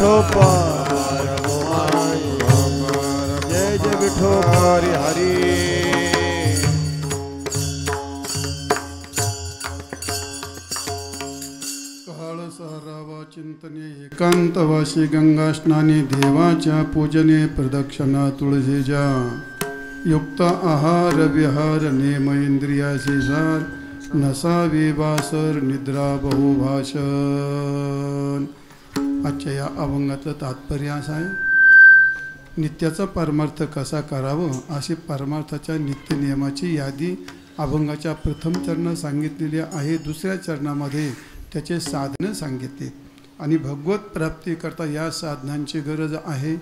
विठोबा जय जय विठोबा हरी हरी सहरावा चिंतने एकांतवासी गंगा स्नानी देवाच्या पूजने प्रदक्षिणा तुळशीच्या युक्त आहार विहार नेम इंद्रियासी सार नसावे वासर निद्रा बहुभाषण. आजच्या या अभंगाचं तात्पर्य असं आहे, नित्याचा परमार्थ कसा करावं अशी परमार्थाच्या नित्य नियमाची यादी अभंगाच्या प्रथम चरणात सांगितलेली आहे. दुसऱ्या चरणामध्ये त्याचे साधनं सांगितले आणि भगवत प्राप्तीकरता या साधनांची गरज आहे.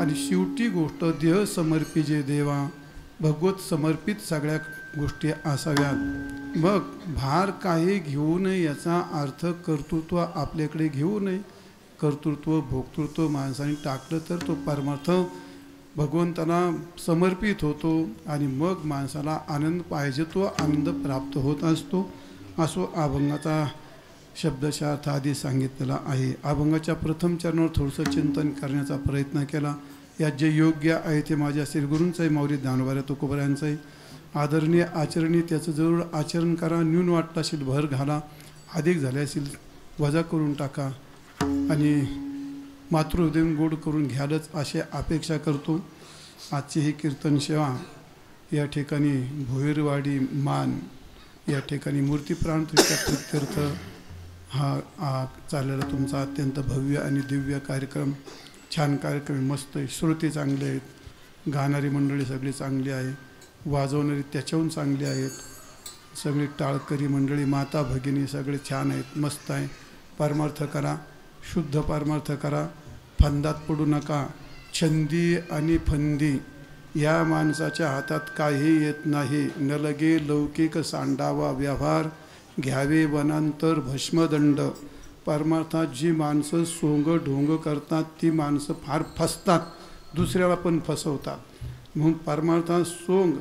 आणि शेवटी गोष्ट देह समर्पी जे देवा, भगवत समर्पित सगळ्या गोष्टी असाव्यात. मग भार काही घेऊ नये याचा अर्थ कर्तृत्व आपल्याकडे घेऊ नये. कर्तृत्व भोक्तृत्व माणसाने टाकलं तर तो परमार्थ भगवंताला समर्पित होतो आणि मग माणसाला आनंद पाहिजे तो आनंद प्राप्त होत असतो. असो अभंगाचा शब्दशार्थ आधी सांगितलेला आहे. अभंगाच्या प्रथम चरणावर थोडंसं चिंतन करण्याचा प्रयत्न केला. यात जे योग्य आहे ते माझ्या श्रीगुरूंचंही माऊली ज्ञानोबा तुकोबऱ्यांचंही आदरणीय आचरणीय त्याचं जरूर आचरण करा. न्यून वाटत असेल भर घाला, अधिक झाले असेल वजा करून टाका आणि मातृहृदय गोड करून घ्यालच अशी अपेक्षा करतो. आजची ही कीर्तन सेवा या ठिकाणी भोईरवाडी मान या ठिकाणी मूर्तीप्राण तीर्थ हा चाललेला तुमचा अत्यंत भव्य आणि दिव्य कार्यक्रम, छान कार्यक्रम, मस्त आहे. श्रोते चांगले आहेत, गाणारी मंडळी सगळी चांगली आहे, वाजवणारी त्याच्याहून चांगली आहेत, सगळी टाळकरी मंडळी माता भगिनी सगळे छान आहेत, मस्त आहे. परमार्थ करा, शुद्ध परमार्थ करा, फंदात पडू नका. छंदी आणि फंदी या माणसाच्या हातात काही येत नाही. न लगे लौकिक सांडावा व्यवहार, घ्यावे वनांतर भस्मदंड. परमार्थात जी माणसं सोंग ढोंग करतात ती माणसं फार फसतात, दुसऱ्याला पण फसवतात. म्हणून परमार्थात सोंग,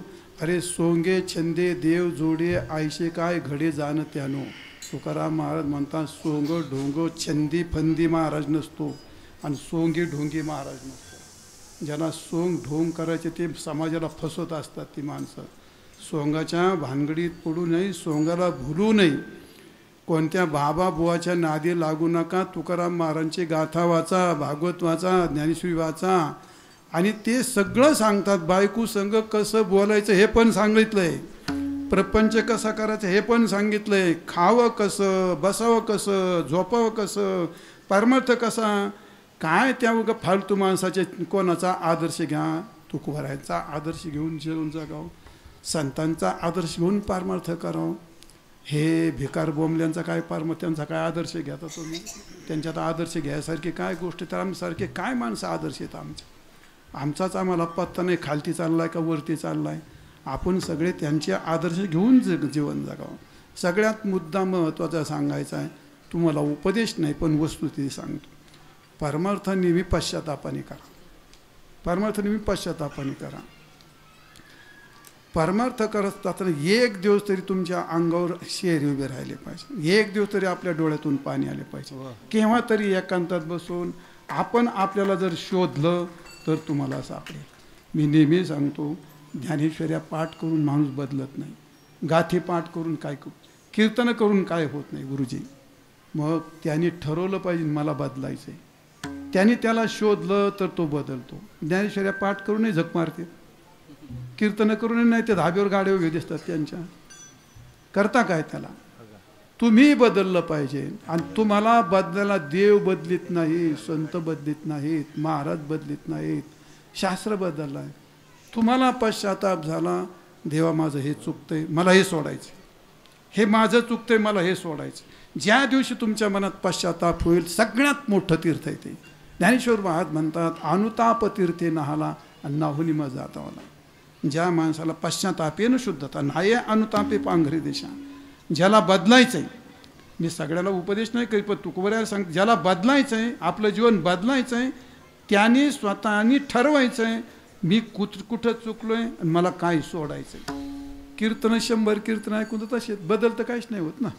अरे सोंगे छंदे देव जोडे आयशे काय घडे जाण त्यानो. तुकाराम महाराज म्हणतात सोंग ढोंग छंदी फंदी महाराज नसतो आणि सोंगी ढोंगी महाराज नसतो. ज्यांना सोंग ढोंग करायचे ते समाजाला फसवत असतात ती माणसं. सोंगाच्या भानगडीत पडू नये, सोंगाला भुलू नये. कोणत्या बाबा बुवाच्या नादी लागू नका. तुकाराम महाराजांची गाथा वाचा, भागवत वाचा, ज्ञानेश्वरी वाचा आणि ते सगळं सांगतात. बायको संग कसं बोलायचं हे पण सांगितलंय, प्रपंच कसा करायचं हे पण सांगितलंय, खावं कसं, बसावं कसं, झोपावं कसं, परमार्थ कसा. काय त्या उगा फालतू माणसाचे कोणाचा आदर्श घ्या. तुकोबरायांचा आदर्श घेऊन जेवून जगावं, संतांचा आदर्श घेऊन परमार्थ करावं. हे भिकार बोंबल्यांचा काय परमार्थ, त्यांचा काय आदर्श घ्याता तुम्ही? त्यांच्यात आदर्श घ्यायसारखे काय गोष्ट, तर आमच्यासारखे काय माणसं आदर्श आहेत आमचे? आमचाच आम्हाला पत्ता नाही, खालती चाललाय का वरती चाललाय. आपण सगळे त्यांचे आदर्श घेऊन जीवन जगावं. सगळ्यात मुद्दा महत्त्वाचा सांगायचा आहे, तुम्हाला उपदेश नाही पण वस्तुस्थिती सांगतो. परमार्थ नेहमी पश्चातापाने करा, परमार्थ नेहमी पश्चातापाने करा. परमार्थ करत असताना एक दिवस तरी तुमच्या अंगावर शेरी उभे राहिले पाहिजे, एक दिवस तरी आपल्या डोळ्यातून पाणी आले पाहिजे. केव्हा तरी एकांतात बसून आपण आपल्याला जर शोधलं तर तुम्हाला सापडेल. मी नेहमी सांगतो, ज्ञानेश्वर्या पाठ करून माणूस बदलत नाही, गाथे पाठ करून काय कीर्तन करून काय होत नाही गुरुजी. मग त्याने ठरवलं पाहिजे मला बदलायचं आहे, त्याने त्याला शोधलं तर तो बदलतो. ज्ञानेश्वर्या पाठ करूनही झक मारते, कीर्तन करून नाही, ते धाब्यावर गाड्या उभे दिसतात त्यांच्या. करता काय त्याला? तुम्ही बदललं पाहिजे. आणि तुम्हाला बदलायला देव बदलित नाही, संत बदलित नाहीत, महाराज बदलित नाहीत, शास्त्र बदललं आहे. तुम्हाला पश्चाताप झाला, देवा माझं हे चुकतंय, मला हे सोडायचं, हे माझं चुकतंय, मला हे सोडायचं. ज्या दिवशी तुमच्या मनात पश्चाताप होईल सगळ्यात मोठं तीर्थ आहे ते. ज्ञानेश्वर महाराज म्हणतात अनुताप तीर्थे नहाला आणि नाहुनी मग जातावाला. ज्या माणसाला पश्चातापेनं शुद्धता नाही अनुतापे पांघरी देशा, ज्याला बदलायचं आहे, मी सगळ्याला उपदेश नाही करीत पण तुकोबऱ्याला सांग, ज्याला बदलायचं आहे, आपलं जीवन बदलायचं आहे, त्याने स्वतःनी ठरवायचं आहे मी कुठं चुकलो आहे आणि मला काय सोडायचं आहे. कीर्तन 100 कीर्तन ऐकून तर तसे बदल तर काहीच नाही होत ना.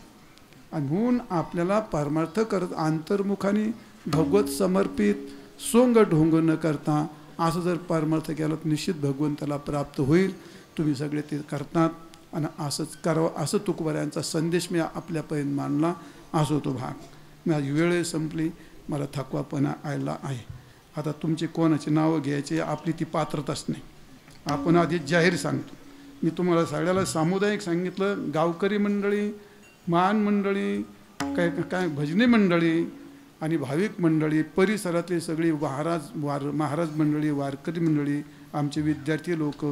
आणि म्हणून आपल्याला परमार्थ करत अंतर्मुखाने भगवत समर्पित सोंग ढोंग न करता असं जर परमार्थ केला तर निश्चित भगवंताला प्राप्त होईल. तुम्ही सगळे ते करतात आणि असंच करावं असं तुकोबारायांचा संदेश मी आपल्यापर्यंत मांडला. असो तो भाग. माझी वेळ संपली, मला थकवापणा आला आहे. आता तुमची कोणाची नावं घ्यायची आपली ती पात्रताच नाही. आपण आधी जाहीर सांगतो. मी तुम्हाला सगळ्याला सामुदायिक सांगितलं. गावकरी मंडळी, महान मंडळी, काय भजनी मंडळी आणि भाविक मंडळी, परिसरातली सगळी महाराज मंडळी, वारकरी मंडळी, आमचे विद्यार्थी लोक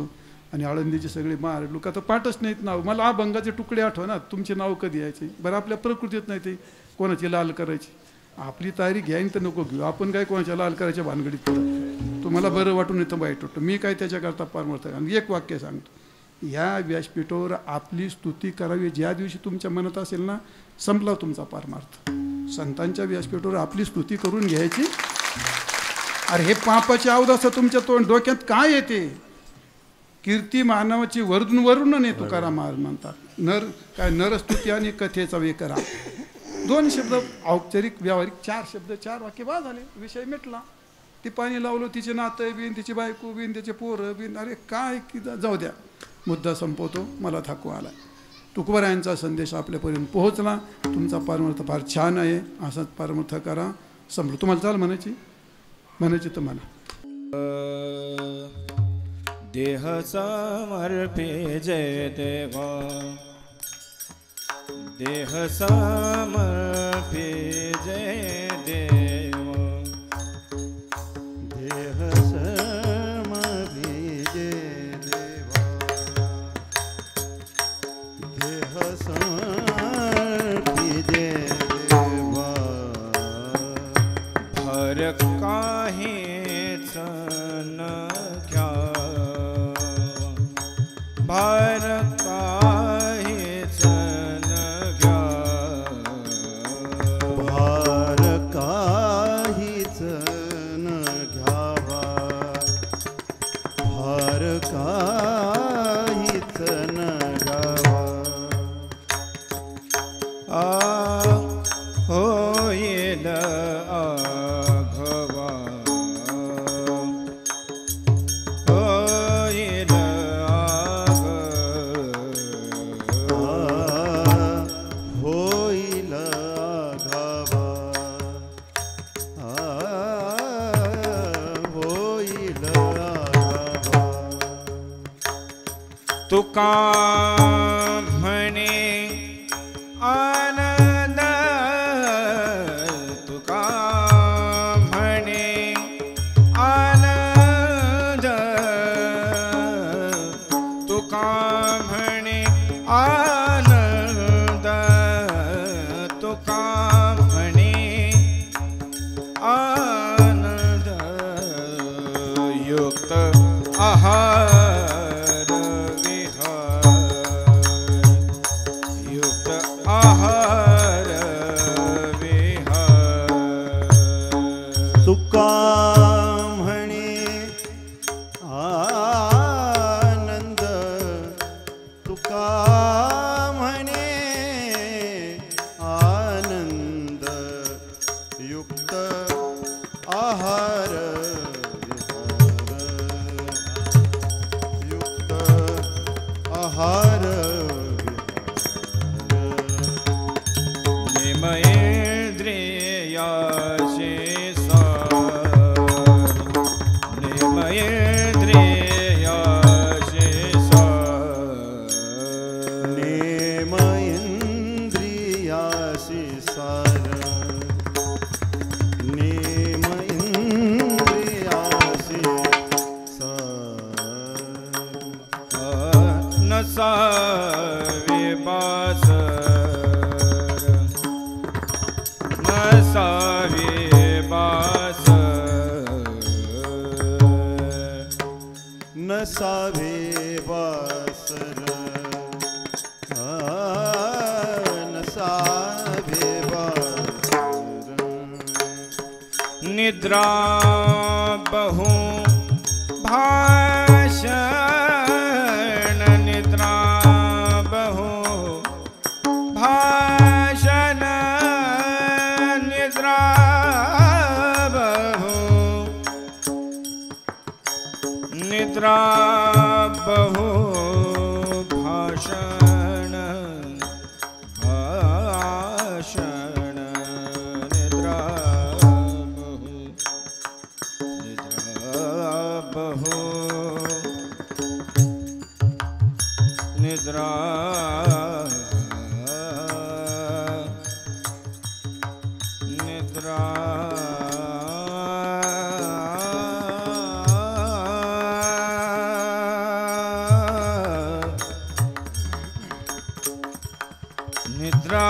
आणि आळंदीचे सगळे महाराज लोक. आता पाठच नाहीत नाव. मला अभंगाचे तुकडे आठवणार. तुमचे नाव कधी यायचे बरं? आपल्या प्रकृतीत नाही ते कोणाची लाल करायची. आपली तयारी घ्यायन तर नको घेऊ. आपण काय कोणाच्या लाल करायच्या भानगडीत पडत. तुम्हाला बरं वाटून येतं, वाईट वाटतं. मी काय त्याच्याकरता परमार्थ. आणि एक वाक्य सांगतो, ह्या व्यासपीठावर आपली स्तुती करावी ज्या दिवशी तुमच्या मनात असेल ना, संपला तुमचा परमार्थ. संतांच्या व्यासपीठावर आपली स्तुती करून घ्यायची. अरे हे पापाची अवदसा तुमच्या डोक्यात काय येते? कीर्ती मानवाची वरून नाही तुकाराम महाराज म्हणतात. नरस्तुती आणि कथेचा वेकरा. 2 शब्द औपचारिक व्यावहारिक, 4 शब्द 4 वाक्य बा झाले, विषय मिटला. ती पाणी लावलं, तिचे नातं बिन, तिची बायको बिन, त्याचे पोरं बिन. अरे काय की जाऊ द्या, मुद्दा संपवतो. मला थकवा आला. तुकोबारायांचा संदेश आपल्यापर्यंत पोहोचला. तुमचा परमार्थ फार छान आहे. असाच परमार्थ करा. संपलं. तुम्हाला चाल म्हणायची तर म्हणा. देह समर्पे जय देवा, देह समर्पे जय देवा, देह समर्पे जय देवा, देह समर्पे जय देवा. हर काहीच न घ्या, भार काहीच न घ्या, भार काहीच न घ्यावा, भार काहीच न घ्यावा. होईल आघवा, होईल होईल आघवा, होईल आघवा. तुका म्हणे आनंद, तुका म्हणे आनंद, तुका म्हणे आनंद, तुका म्हणे आनंद. युक्त आहार विहार, युक्त आहार विहार. तुका म्हणे आनंद, तुका म्हणे आनंद, युक्त आहार विहार, युक्त आहार विहार. नेमयेंद्रियाशी सार, नेमयेंद्रियाशी सार, नेमयेंद्रियाशी सार, नेमयेंद्रियाशी सार. नसावे बासर, नसावे बासर, नसावे बासर, नसावे बासर. निद्रा बहु भाषण, निद्रा बहु भाषण, निद्रा निद्रा बहु भाषण भाषण निद्रा बहु निद्रा निद्रा निद्रा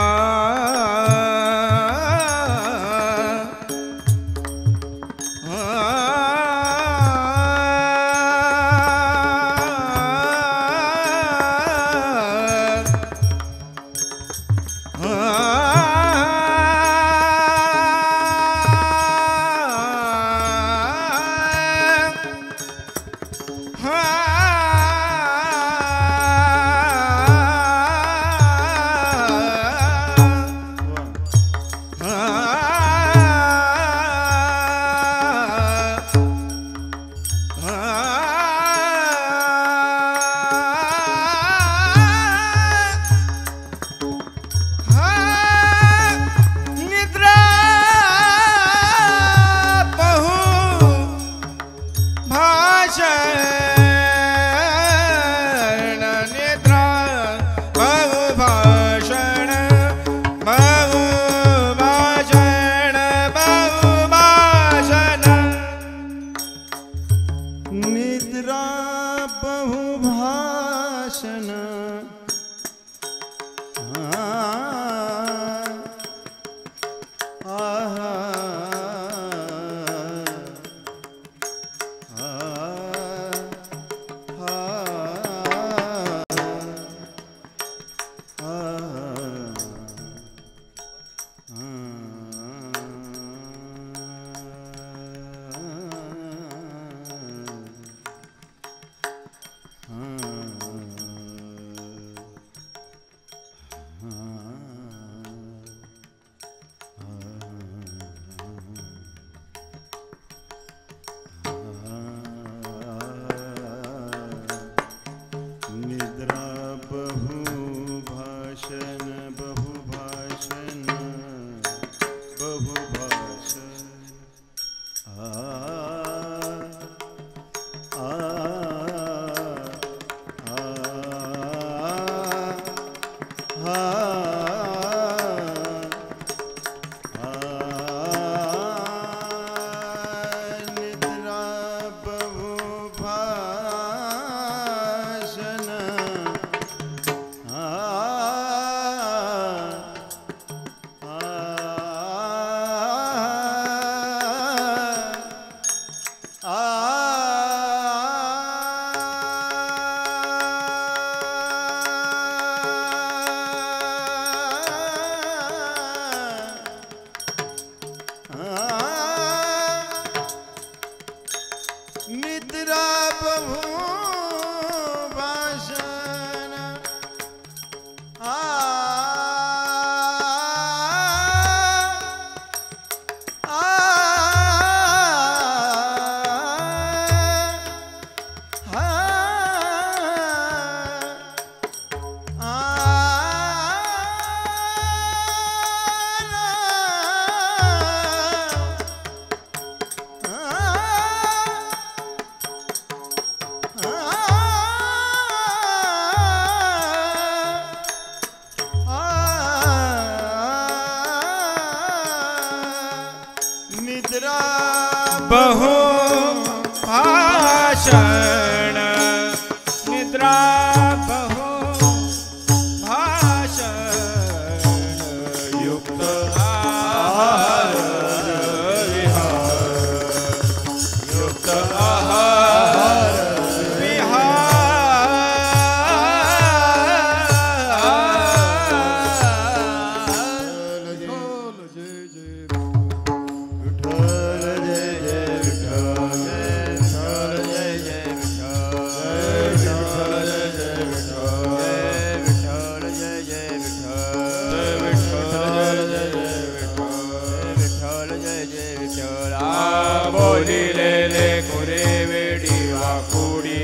बहु भाषण निद्रा बहु भाषण युक्त आहार विहार युक्त आहार बोलिलेले कोरे वेडी वाकुडी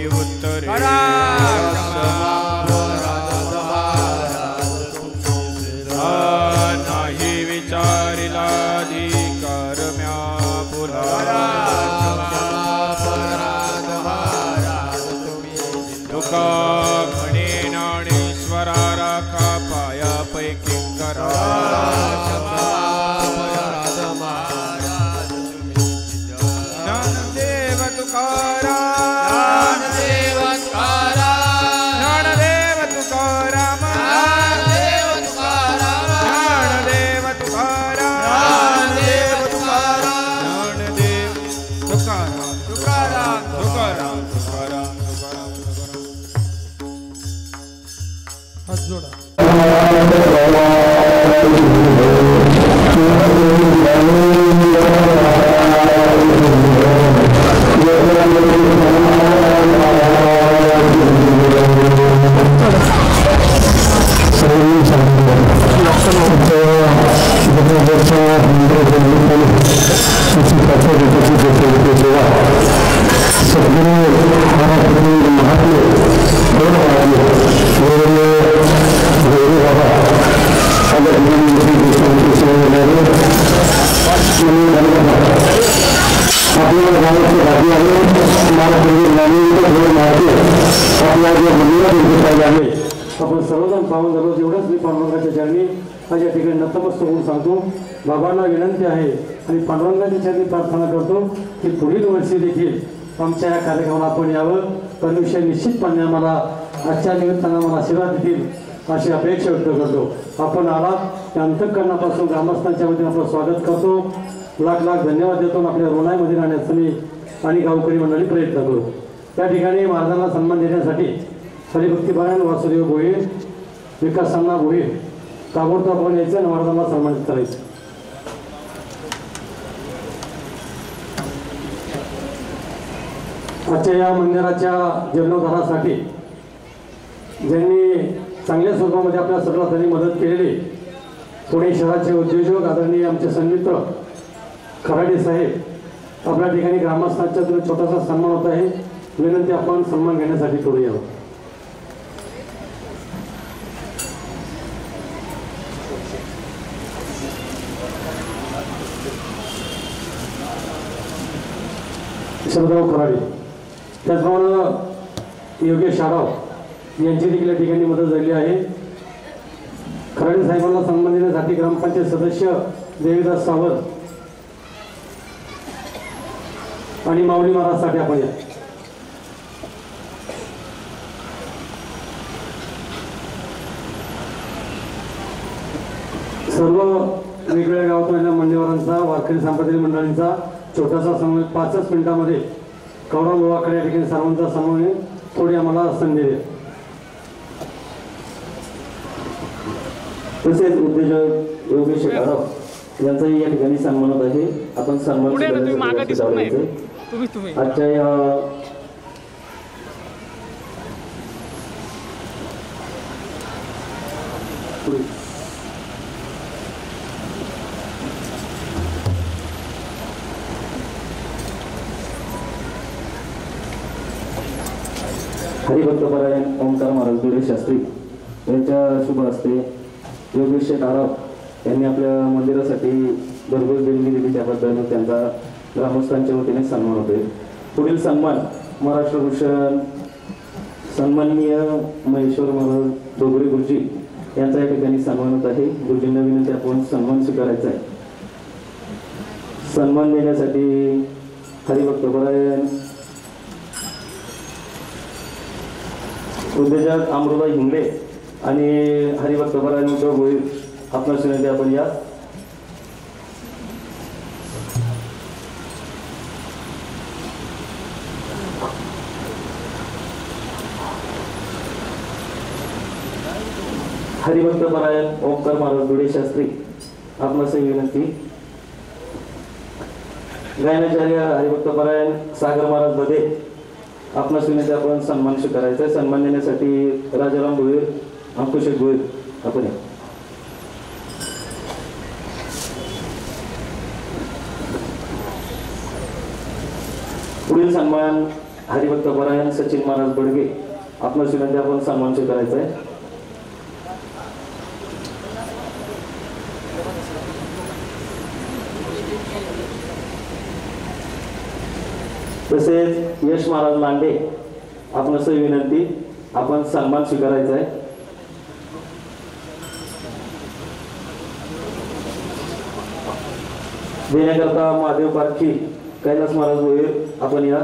आपण सर्वजण पाहून झालो तेवढंच मी पांडुरंगाच्या चरणी माझ्या ठिकाणी नतमस्तक होऊन सांगतो. बाबांना विनंती आहे आणि पांडुरंगाच्या चरणी प्रार्थना करतो की पुढील वर्षी देखील आमच्या या कार्यक्रमाला आपण यावं. परमेश्वर निश्चितपणे आम्हाला आजच्या निमित्तानं आम्हाला आशीर्वाद देतील अशी अपेक्षा व्यक्त करतो. आपण आलात त्या अंतःकरणापासून ग्रामस्थांच्या वतीने आपलं स्वागत करतो. लाख लाख धन्यवाद देतो. आपल्या रोणाईमध्ये राहण्याचा मी आणि गावकरी मंडळी प्रयत्न करू. त्या ठिकाणी महाराजांना सन्मान देण्यासाठी हरिभक्तीपरायण वासुदेव भोईर, विकास सामना भोईर ताबडतोब आपण यायचं आणि महाराजांना सन्मानित करायचं. आजच्या या मंदिराच्या जीर्णोद्धारासाठी ज्यांनी चांगल्या स्वरूपामध्ये आपल्या सर्वांनी मदत केलेली पुणे शहराचे उद्योजक आदरणीय आमचे सन्मित्र खराडे साहेब आपल्या ठिकाणी ग्रामस्थांच्या छोटासा सन्मान होत आहे. विनंती आपण सन्मान घेण्यासाठी पुढे यावं. शरदराव खराडे त्याचप्रमाणे योगेश आढाव यांची देखील या ठिकाणी मदत झाली आहे. खराडे साहेबांना सन्मान देण्यासाठी ग्रामपंचायत सदस्य देवीदास सावंत आणि माऊली महाराजसाठी आपण या. सर्व वेगवेगळ्या गावातल्या मान्यवरांचा वारकरी संप्रदाय मंडळींचा छोटासा समूह 5 मिनिटांमध्ये कौरव गोवाकडे या ठिकाणी सर्वांचा समूह थोडी आम्हाला संधी दे. तसेच उद्योजक योगेश आढाव यांचाही या ठिकाणी सन्मान होत आहे. आपण सन्मान आजच्या या हरिभक्तपरायण ओंकार महाराज दुरे शास्त्री यांच्या शुभ हस्ते योगेश आढाव यांनी आपल्या मंदिरासाठी भरघोस देणगी दिली त्याबद्दल त्यांचा ग्रामस्थांच्या वतीने सन्मान होते. पुढील सन्मान महाराष्ट्र भूषण सन्माननीय महेश्वर महाराज डोगरे गुरुजी यांचा या ठिकाणी सन्मान होत आहे. गुरुजींना विनंती आपण सन्मान स्वीकारायचा आहे. सन्मान देण्यासाठी हरिभक्तपरायण उद्योजक अमृता हिंगले आणि हरिभक्तपरायण उद्धव भोईर आपणास विनंती आपण या. हरिभक्तपरायण ओंकार महाराज दुडे शास्त्री आपणास विनंती. गायनाचार्य हरिभक्तपरायण सागर महाराज बदे आपणास विनंती आपण सन्मान स्वीकारायचा आहे. सन्मान देण्यासाठी राजाराम भोईर अंकुश भोईर आपण या. पुढील सन्मान हरिभक्तपरायण सचिन महाराज बडगे आपणास विनंती आपण सन्मान स्वीकारायचा आहे. तसेच यश महाराज लांडे आपणास विनंती आपण सन्मान स्वीकारायचा आहे. देण्याकरता महादेव पारखी कैलास महाराज भोईर आपण या.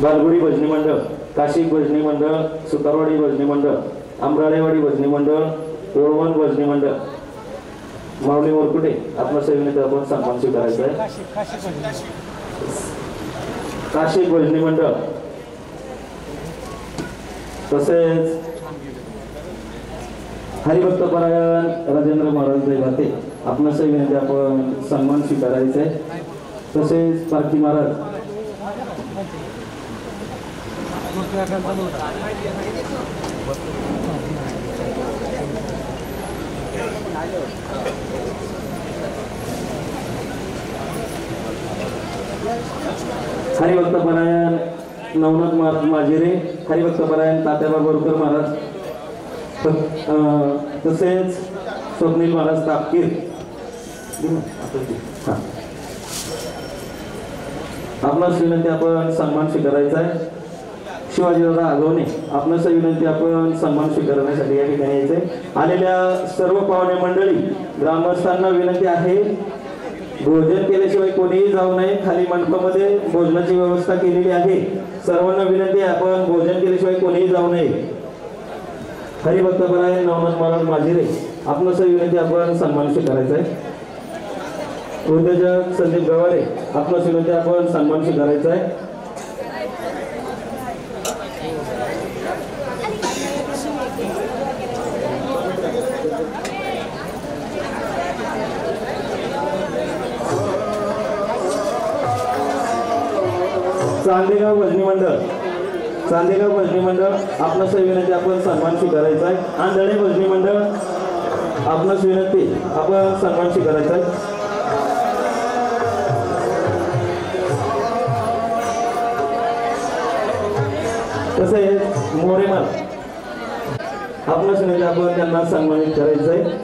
बालगुडी भजनी मंडळ, काशिक भजनी मंडळ, सुतारवाडी भजनी मंडळ, आंबराळेवाडी भजनी मंडळ, ओळवण भजनी मंडळ, माऊली वरकुटे आपल्या सेवेने आपण सन्मान स्वीकारायचा आहे. काशिक भजनी मंडळ तसेच हरिभक्तपरायण राजेंद्र महाराज दैवाते आपणास विनंती आपण सन्मान स्वीकारायचा आहे. तसेच पारखी महाराज हरिभक्तपरायण नवनाथ महाराज माजिरे, हरिभक्तपरायण तात्याबा बोरकर महाराज, तसेच स्वप्नील महाराज तापकीर. आपणास विनंती आपण सन्मान स्वीकारायचा आहे. शिवाजीदादा आगवणे आपणास विनंती आपण सन्मान स्वीकारण्यासाठी या ठिकाणी यायचे. आलेल्या सर्व पाहुणे मंडळी ग्रामस्थांना विनंती आहे भोजन केल्याशिवाय कोणीही जाऊ नये. खाली मंडपामध्ये भोजनाची व्यवस्था केलेली आहे. सर्वांना विनंती आहे आपण भोजन केल्याशिवाय कोणीही जाऊ नये. हरिभक्तपरायण नवनाथ महाराज माजिरे आपणास विनंती आपण सन्मान स्वीकारायचा आहे. उद्योजक संदीप गवारे आपणास विनंती आपण सन्मान स्वीकारायचा आहे. चांदेगाव भजनी मंडळ, चांदेगाव भजनी मंडळ आपणास विनंती आपण सन्मान स्वीकारायचा आहे. आंधळे भजनी मंडळ आपणास विनंती आपण सन्मान स्वीकारायचा आहे. तसेच मोरेमाल आपणास विनंती आपण त्यांना सन्मानित करायचं आहे.